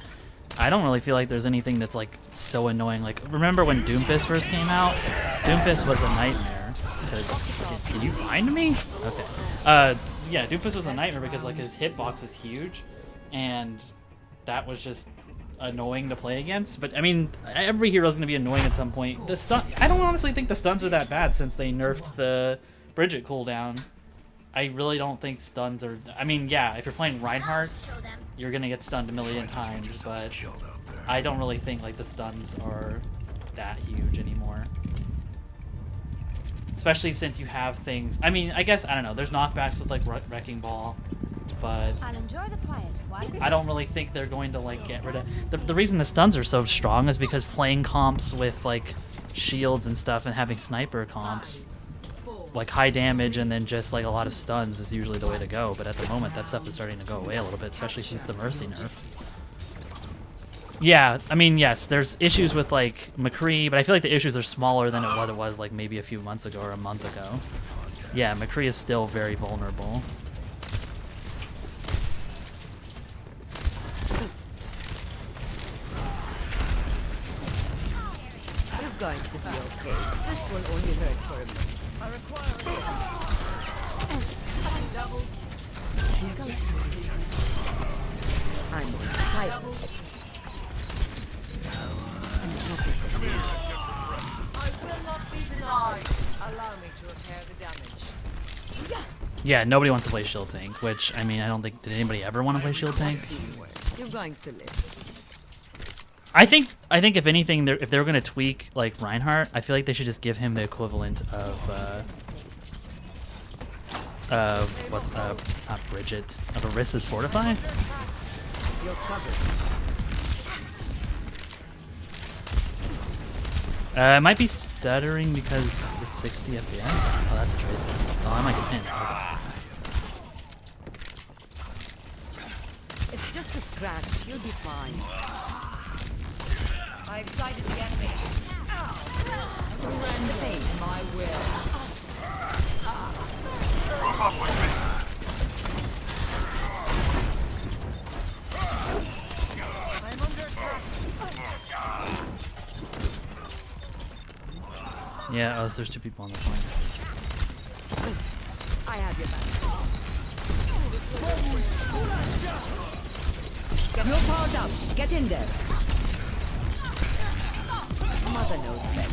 B: I don't really feel like there's anything that's like so annoying. Like, remember when Doomfist first came out? Doomfist was a nightmare. Can you find me? Okay. Yeah, Doomfist was a nightmare because like his hitbox is huge, and that was just annoying to play against. But I mean, every hero's gonna be annoying at some point. The stun, I don't honestly think the stuns are that bad since they nerfed the Bridget cooldown. I really don't think stuns are. I mean, yeah, if you're playing Reinhardt, you're gonna get stunned a million times, but I don't really think like the stuns are that huge anymore. Especially since you have things. I mean, I guess I don't know. There's knockbacks with like Wrecking Ball, but
C: I'll enjoy the quiet while
B: I don't really think they're going to like get rid of. The reason the stuns are so strong is because playing comps with like shields and stuff and having sniper comps, like high damage and then just like a lot of stuns is usually the way to go. But at the moment, that stuff is starting to go away a little bit, especially since the Mercy nerf. Yeah, I mean, yes, there's issues with like McCree, but I feel like the issues are smaller than what it was like maybe a few months ago or a month ago. Yeah, McCree is still very vulnerable.
D: It's going to be okay. This will only hurt for a minute. I require double. I'm on fire.
B: Yeah, nobody wants to play shield tank, which I mean, I don't think did anybody ever want to play shield tank.
D: You're going to live.
B: I think if anything, if they were going to tweak like Reinhardt, I feel like they should just give him the equivalent of what not Bridget, of Arissa's Fortify.
D: You're covered.
B: It might be stuttering because it's 60 FPS. Oh, that's a Tracer. Oh, I might get pinned. Okay.
D: It's just a scratch. You'll be fine.
A: I've sighted the enemy. Surrender my will. I'm under attack.
B: Yeah, oh, there's two people on the point.
D: I have your back. You're powered up. Get in there. Mother knows best.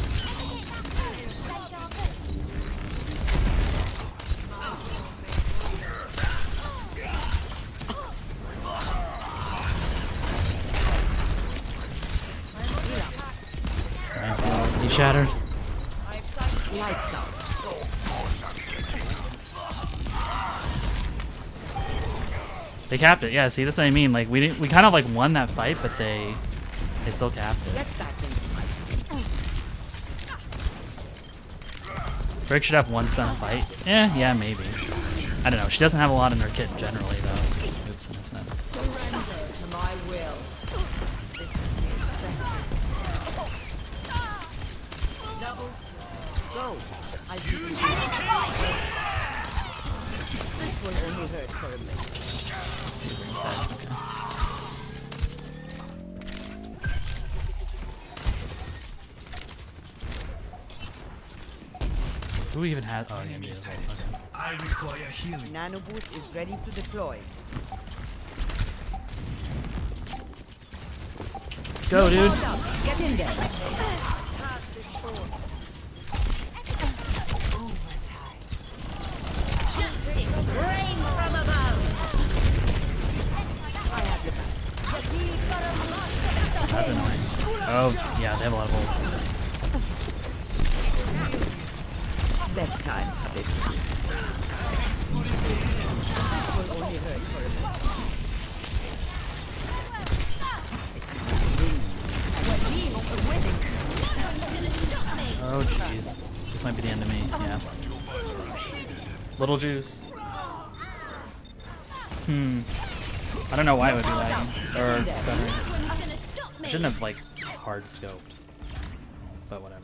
B: He shattered.
D: Lights out.
B: They capped it. Yeah, see, that's what I mean. Like we kind of like won that fight, but they still capped it.
D: Get back in the fight.
B: Brick should have one stun fight. Yeah, maybe. I don't know. She doesn't have a lot in her kit generally, though. Oops, I missed that.
A: Surrender to my will. This was the expected. Double.
D: Go. I'll keep you. This will only hurt for a minute.
B: Okay. Who even has? Oh, yeah, me as well. Okay.
F: I require healing.
D: Nano boost is ready to deploy.
B: Go, dude.
D: Get in there.
C: Justice reigns from above.
D: I have your back.
B: That's annoying. Oh, yeah, they have a lot of ults.
D: That time, baby. This will only hurt for a minute.
B: Oh, jeez. This might be the end of me. Yeah. Little juice. I don't know why it would be lagging. Or stuttering.
C: One's gonna stop
B: I
C: me.
B: shouldn't have, like, hard scoped. But whatever.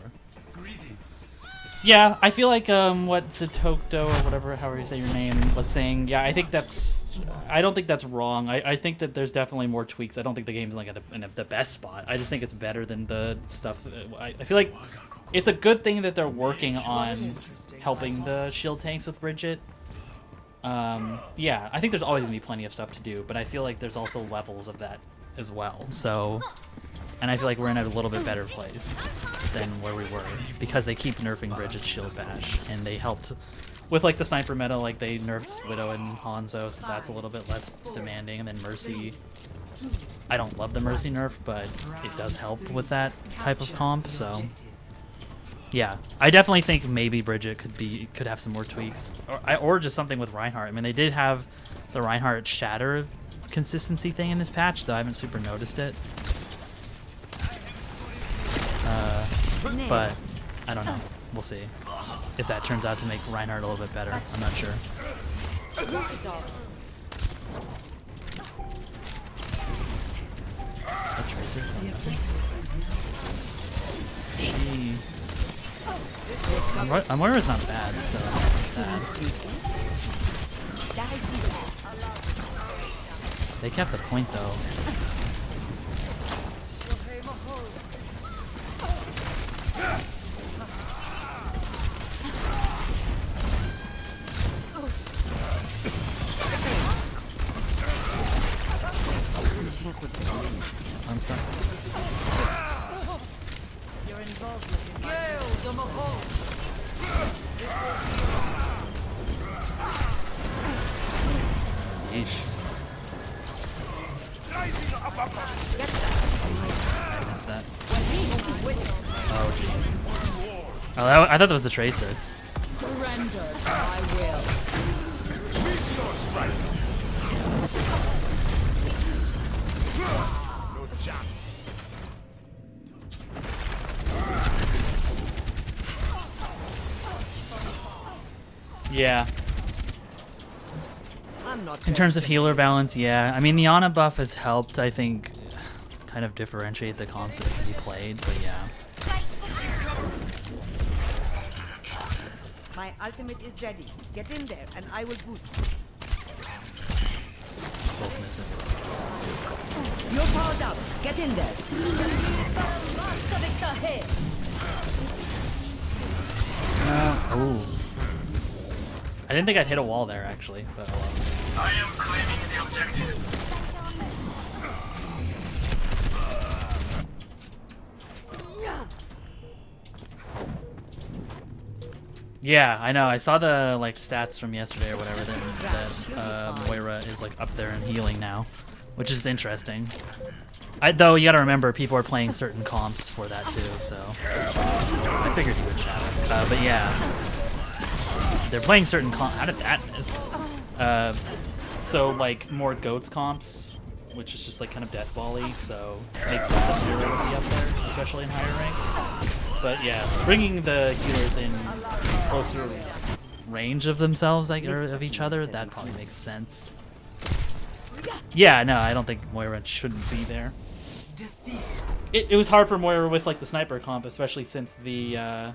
B: Yeah, I feel like what Zatokdo or whatever, however you say your name, was saying. Yeah, I think that's. I don't think that's wrong. I think that there's definitely more tweaks. I don't think the game's like in the best spot. I just think it's better than the stuff. I feel like it's a good thing that they're working on helping the shield tanks with Bridget. Yeah, I think there's always gonna be plenty of stuff to do, but I feel like there's also levels of that as well. So. And I feel like we're in a little bit better place than where we were because they keep nerfing Bridget's shield bash, and they helped with like the sniper meta. Like they nerfed Widow and Hanzo, so that's a little bit less demanding. And then Mercy, I don't love the Mercy nerf, but it does help with that type of comp. So yeah, I definitely think maybe Bridget could have some more tweaks, or just something with Reinhardt. I mean, they did have the Reinhardt shatter consistency thing in this patch, though I haven't super noticed it. But I don't know. We'll see if that turns out to make Reinhardt a little bit better. I'm not sure. A Tracer? She. I'm wondering it's not bad. So it's bad. They kept the point though. I'm stuck.
A: Your involvement in my
B: Yeesh. I missed that. Oh jeez. Oh, I thought that was the Tracer.
A: surrender to my will.
E: No chance.
B: Yeah.
D: I'm not
B: In terms of healer balance, yeah. I mean, the Ana buff has helped, I think, kind of differentiate the comps that can be played, but yeah.
D: My ultimate is ready. Get in there and I will boost.
B: Both missing.
D: You're powered up. Get in there.
B: Ooh. I didn't think I'd hit a wall there, actually, but oh well.
H: I am claiming the objective.
B: Yeah, I know. I saw the like stats from yesterday or whatever that Moira is like up there in healing now, which is interesting. Though you gotta remember, people are playing certain comps for that too, so I figured you would shout. But yeah, they're playing certain comps. How did that miss? So like more goats comps, which is just like kind of deathball-y, so it makes sense that Hero would be up there, especially in higher ranks. But yeah, bringing the healers in closer range of themselves, like, or of each other, that probably makes sense. Yeah, no, I don't think Moira shouldn't be there. It was hard for Moira with like the sniper comp, especially since the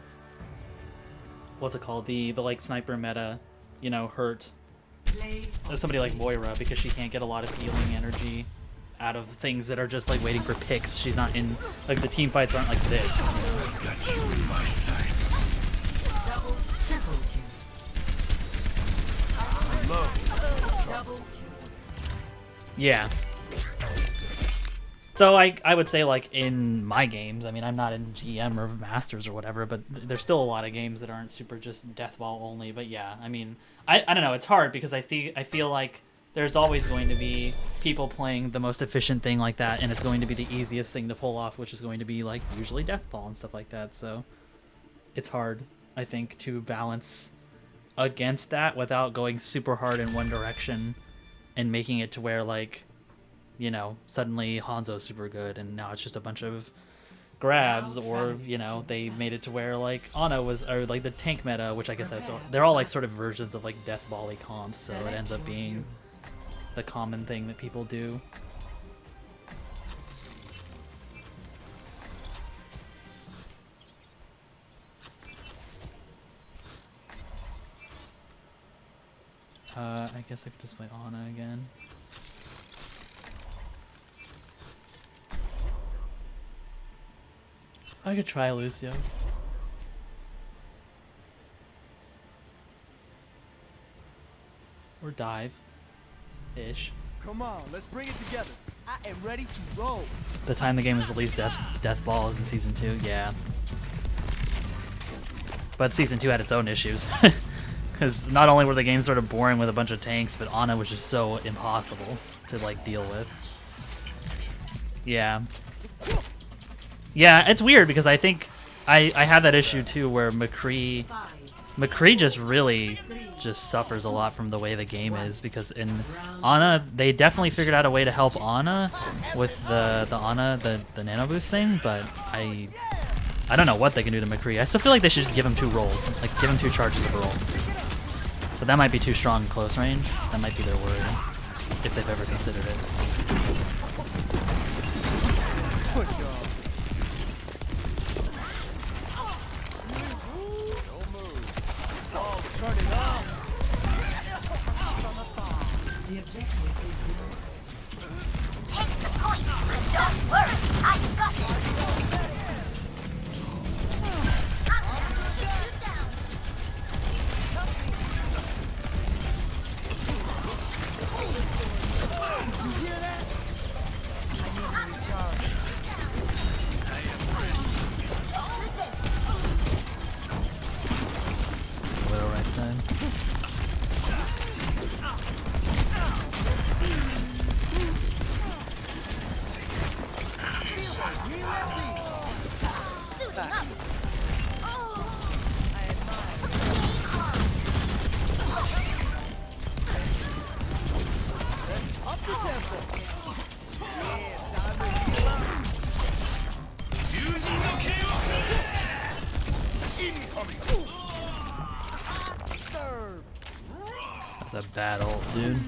B: what's it called, the like sniper meta, you know, hurt somebody like Moira because she can't get a lot of healing energy out of things that are just like waiting for picks. She's not in, like, the team fights aren't like this, you know?
E: I've got you in my sights.
A: Double, triple kill. Double kill.
B: Yeah. Though I would say, like, in my games, I mean, I'm not in GM or Masters or whatever, but there's still a lot of games that aren't super just deathball only. But yeah, I mean, I don't know, it's hard because I feel like there's always going to be people playing the most efficient thing like that, and it's going to be the easiest thing to pull off, which is going to be, like, usually deathball and stuff like that. So it's hard, I think, to balance against that without going super hard in one direction and making it to where, like, you know, suddenly Hanzo's super good and now it's just a bunch of grabs, or, you know, they made it to where, like, Ana was, or like the tank meta, which I guess they're all like sort of versions of like deathball-y comps, so it ends up being the common thing that people do. I guess I could just play Ana again. I could try Lucio. Or dive. Ish.
G: Come on, let's bring it together. I am ready to roll.
B: The time the game is the least death balls in Season 2, yeah. But Season 2 had its own issues. Because not only were the games sort of boring with a bunch of tanks, but Ana was just so impossible to, like, deal with. Yeah. Yeah, it's weird because I think I had that issue too where McCree just really just suffers a lot from the way the game is, because in Ana they definitely figured out a way to help Ana with the nano boost thing, but I don't know what they can do to McCree. I still feel like they should just give him 2 rolls, like give him 2 charges of roll. But that might be too strong in close range. That might be their worry, if they've ever considered it.
G: Turn it up.
A: The objective is now.
C: Take the point, and don't worry, I got it. I'm gonna shoot you down.
G: You hear that? I need to recharge.
B: Widow right side.
C: Suit him up.
G: Up the tempo. Yeah, time to heal up. Serve.
B: That's a bad ult, dude.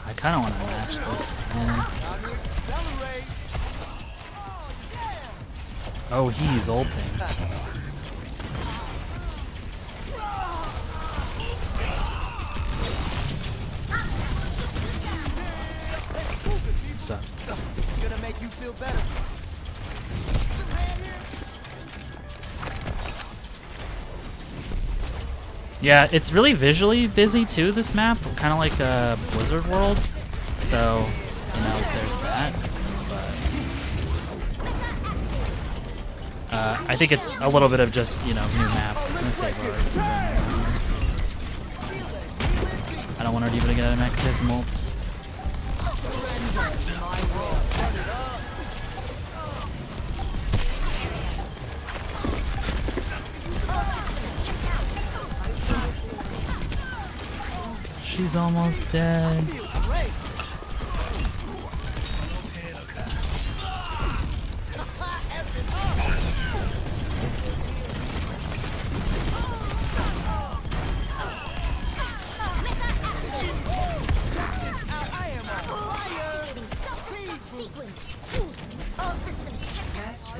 B: I kind of want to match this. Man.
G: Time to accelerate.
B: Oh, he's ulting. Stop.
G: This is gonna make you feel better.
B: Yeah, it's really visually busy too, this map, kind of like Blizzard World. So, you know, there's that. But I think it's a little bit of just, you know, new map. I'm gonna save her. I don't want her to even get a mechanism ults. She's almost dead.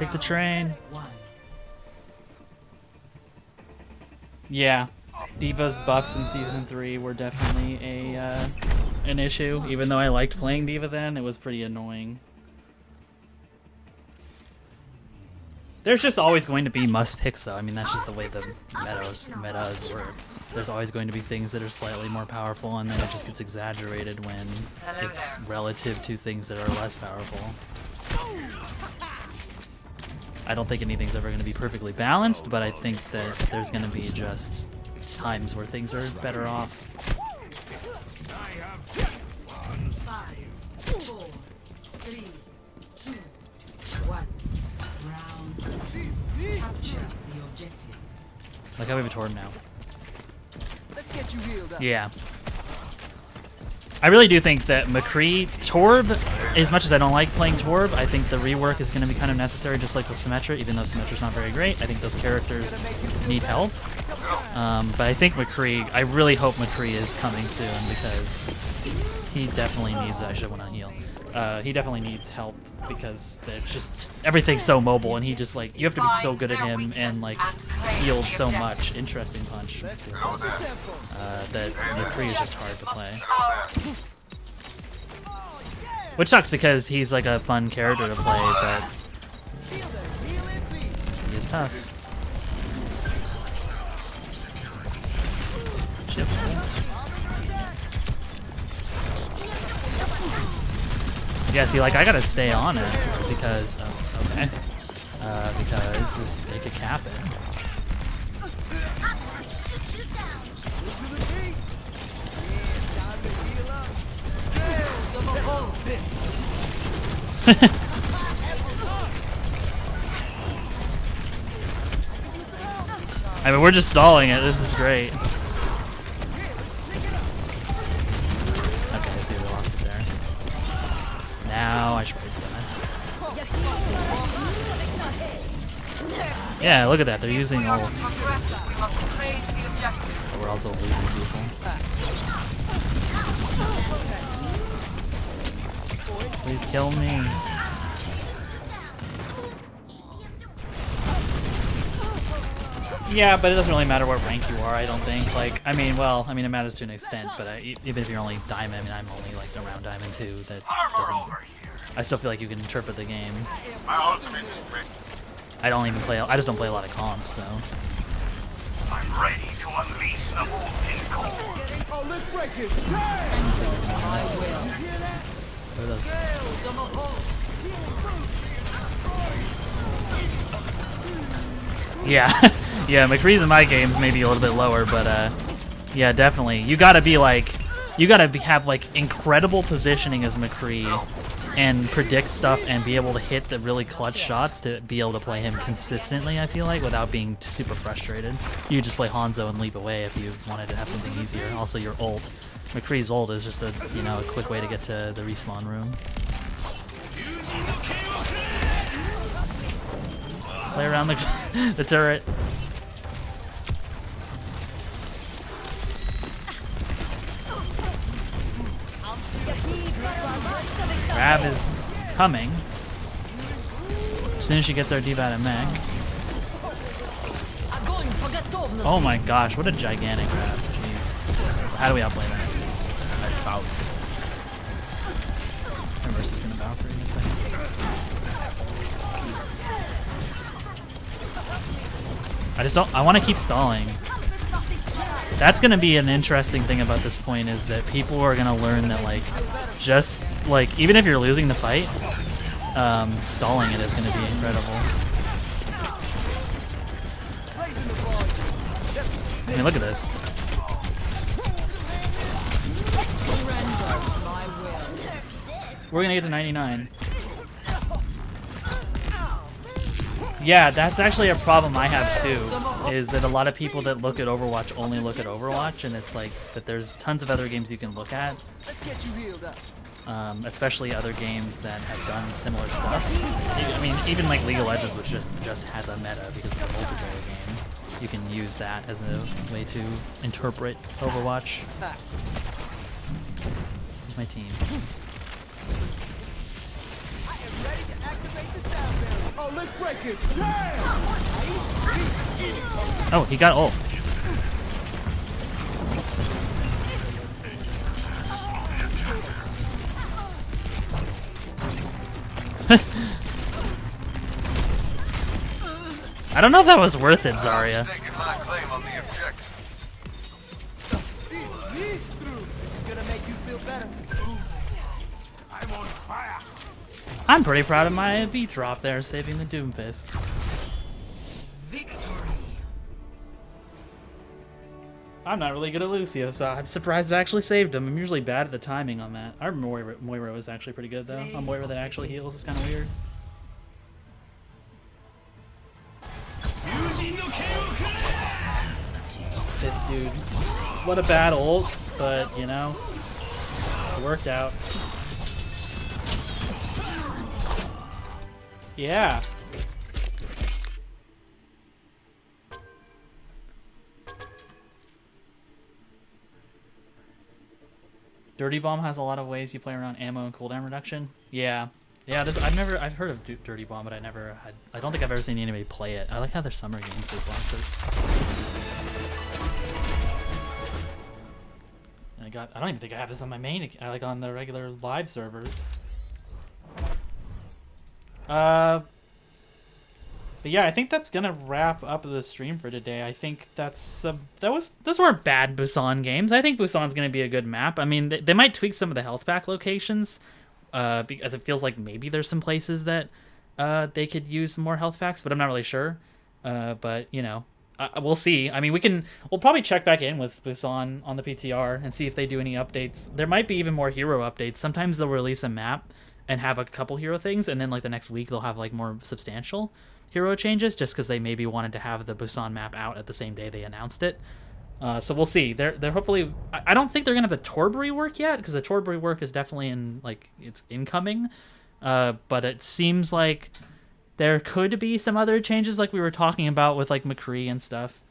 B: Take the train. Yeah, D.Va's buffs in Season 3 were definitely an issue. Even though I liked playing D.Va then, it was pretty annoying. There's just always going to be must picks though. I mean, that's just the way the metas work. There's always going to be things that are slightly more powerful, and then it just gets exaggerated when it's relative to things that are less powerful. I don't think anything's ever going to be perfectly balanced, but I think that there's going to be just times where things are better off.
A: 5, 4, 3, 2, 1. Round 2. Capture the objective.
B: Like how we have a Torb now.
G: Let's get you healed up.
B: Yeah. I really do think that McCree, Torb, as much as I don't like playing Torb, I think the rework is going to be kind of necessary, just like with Symmetra, even though Symmetra's not very great. I think those characters need help. But I think McCree, I really hope McCree is coming soon, because he definitely needs, I should want to heal. He definitely needs help, because they're just, everything's so mobile, and he just, like, you have to be so good at him and, like, healed so much. Interesting punch. That McCree is just hard to play. Which sucks, because he's, like, a fun character to play, but he is tough. Shit. Yeah, see, like, I gotta stay on it because, okay, because this, they could cap it. I mean, we're just stalling it. This is great. Okay, see, we lost it there. Now I should raise that. Yeah, look at that. They're using ults. But we're also losing people. Please kill me. Yeah, but it doesn't really matter what rank you are, I don't think. Like, I mean, well, I mean, it matters to an extent, but even if you're only Diamond, I mean, I'm only, like, around Diamond 2, that doesn't... I still feel like you can interpret the game. I don't even play... I just don't play a lot of comps, so...
H: I'm ready to unleash the molten core.
G: Oh, let's break it.
B: What are those? Yeah. Yeah, McCree's in my games maybe a little bit lower, but yeah, definitely. You gotta be like, have like incredible positioning as McCree, and predict stuff and be able to hit the really clutch shots to be able to play him consistently. I feel like without being super frustrated. You just play Hanzo and leap away if you wanted to have something easier. Also, your ult, McCree's ult is just a a quick way to get to the respawn room. Play around the turret. Grab is coming. As soon as she gets our D.Va and mech. Oh my gosh, what a gigantic grab. Jeez. How do we outplay that? Bow. Reverse is gonna bow for you in a second. I just don't, I want to keep stalling. That's gonna be an interesting thing about this point, is that people are gonna learn that, like, just like, even if you're losing the fight, stalling it is gonna be incredible. I mean, look at this. We're gonna get to 99. Yeah, that's actually a problem I have too, is that a lot of people that look at Overwatch only look at Overwatch, and it's like that there's tons of other games you can look at, especially other games that have done similar stuff. I mean, even like League of Legends, which just has a meta because it's a multiplayer game, you can use that as a way to interpret Overwatch. Here's my team.
G: am ready to activate the sound barrier. Oh, let's break it. Damn!
B: Oh, he got ult. I don't know if that was worth it, Zarya.
H: Taking my claim on the objective.
G: This is gonna make you feel better.
E: I'm on fire.
B: I'm pretty proud of my beat drop there, saving the Doomfist. I'm not really good at Lucio, so I'm surprised I actually saved him. I'm usually bad at the timing on that. I remember Moira was actually pretty good, though. A Moira that actually heals is kind of weird. This dude. What a bad ult, but, you know, it worked out. Yeah. Dirty Bomb has a lot of ways you play around ammo and cooldown reduction. Yeah. Yeah, I've heard of Dirty Bomb, but I don't think I've ever seen anybody play it. I like how their summer games do boxes. I don't even think I have this on my main, like on the regular live servers. But yeah, I think that's gonna wrap up the stream for today. I think those weren't bad Busan games. I think Busan's gonna be a good map. I mean, they might tweak some of the health pack locations, because it feels like maybe there's some places that they could use more health packs, but I'm not really sure. But you know, we'll see. I mean, we'll probably check back in with Busan on the PTR and see if they do any updates. There might be even more hero updates. Sometimes they'll release a map and have a couple hero things, and then like the next week they'll have like more substantial hero changes, just because they maybe wanted to have the Busan map out at the same day they announced it. So we'll see. They're hopefully. I don't think they're gonna have the Torbury work yet, because the Torbury work is definitely it's incoming. But it seems like there could be some other changes, like we were talking about with like McCree and stuff.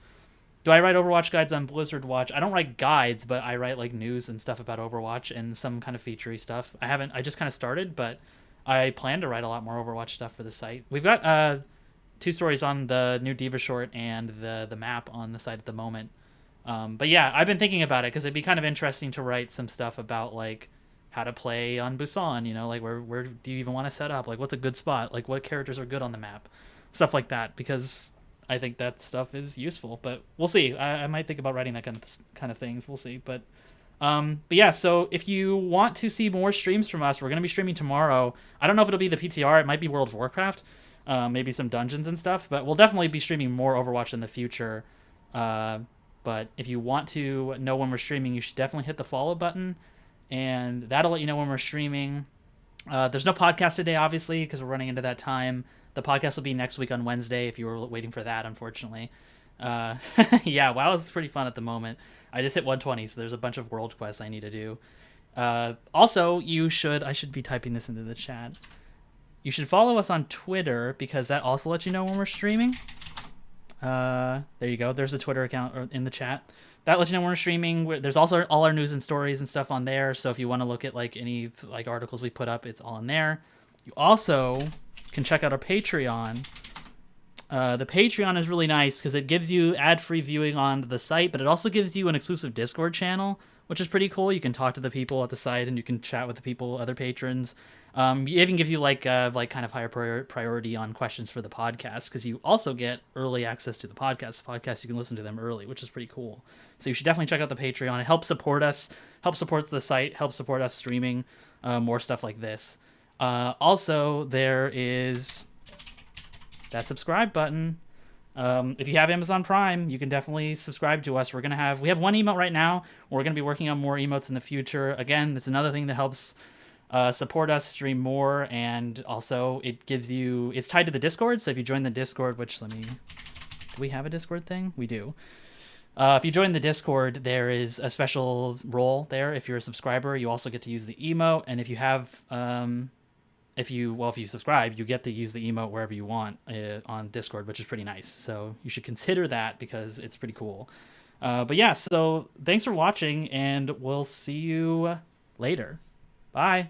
B: Do I write Overwatch guides on Blizzard Watch? I don't write guides, but I write like news and stuff about Overwatch and some kind of featurey stuff. I just kind of started, but I plan to write a lot more Overwatch stuff for the site. We've got 2 stories on the new Diva short and the map on the site at the moment. But yeah, I've been thinking about it because it'd be kind of interesting to write some stuff about like how to play on Busan, you know, like where do you even want to set up? Like what's a good spot? Like what characters are good on the map? Stuff like that, because I think that stuff is useful, but we'll see. I might think about writing that kind of things. We'll see. But yeah, so if you want to see more streams from us, we're going to be streaming tomorrow. I don't know if it'll be the PTR. It might be World of Warcraft, maybe some dungeons and stuff, but we'll definitely be streaming more Overwatch in the future. But if you want to know when we're streaming, you should definitely hit the follow button, and that'll let you know when we're streaming. There's no podcast today, obviously, because we're running into that time. The podcast will be next week on Wednesday if you were waiting for that, unfortunately. Yeah, WoW is pretty fun at the moment. I just hit 120, so there's a bunch of world quests I need to do. Also, I should be typing this into the chat. You should follow us on Twitter, because that also lets you know when we're streaming. There you go. There's a Twitter account in the chat. That lets you know when we're streaming. There's also all our news and stories and stuff on there. So if you want to look at like any like articles we put up, it's all in there. You also can check out our Patreon. The Patreon is really nice because it gives you ad-free viewing on the site, but it also gives you an exclusive Discord channel, which is pretty cool. You can talk to the people at the site, and you can chat with the people, other patrons. It even gives you like kind of higher priority on questions for the podcast, because you also get early access to the podcast. You can listen to them early, which is pretty cool. So you should definitely check out the Patreon. It helps support us, helps support the site, helps support us streaming more stuff like this. Also, there is that subscribe button. If you have Amazon Prime, you can definitely subscribe to us. We have one emote right now. We're going to be working on more emotes in the future. Again, it's another thing that helps support us stream more, and also it's tied to the Discord. So if you join the Discord, do we have a Discord thing? We do. If you join the Discord, there is a special role there. If you're a subscriber, you also get to use the emote, and if you have if you subscribe, you get to use the emote wherever you want on Discord, which is pretty nice. So you should consider that, because it's pretty cool. But yeah, so thanks for watching, and we'll see you later. Bye.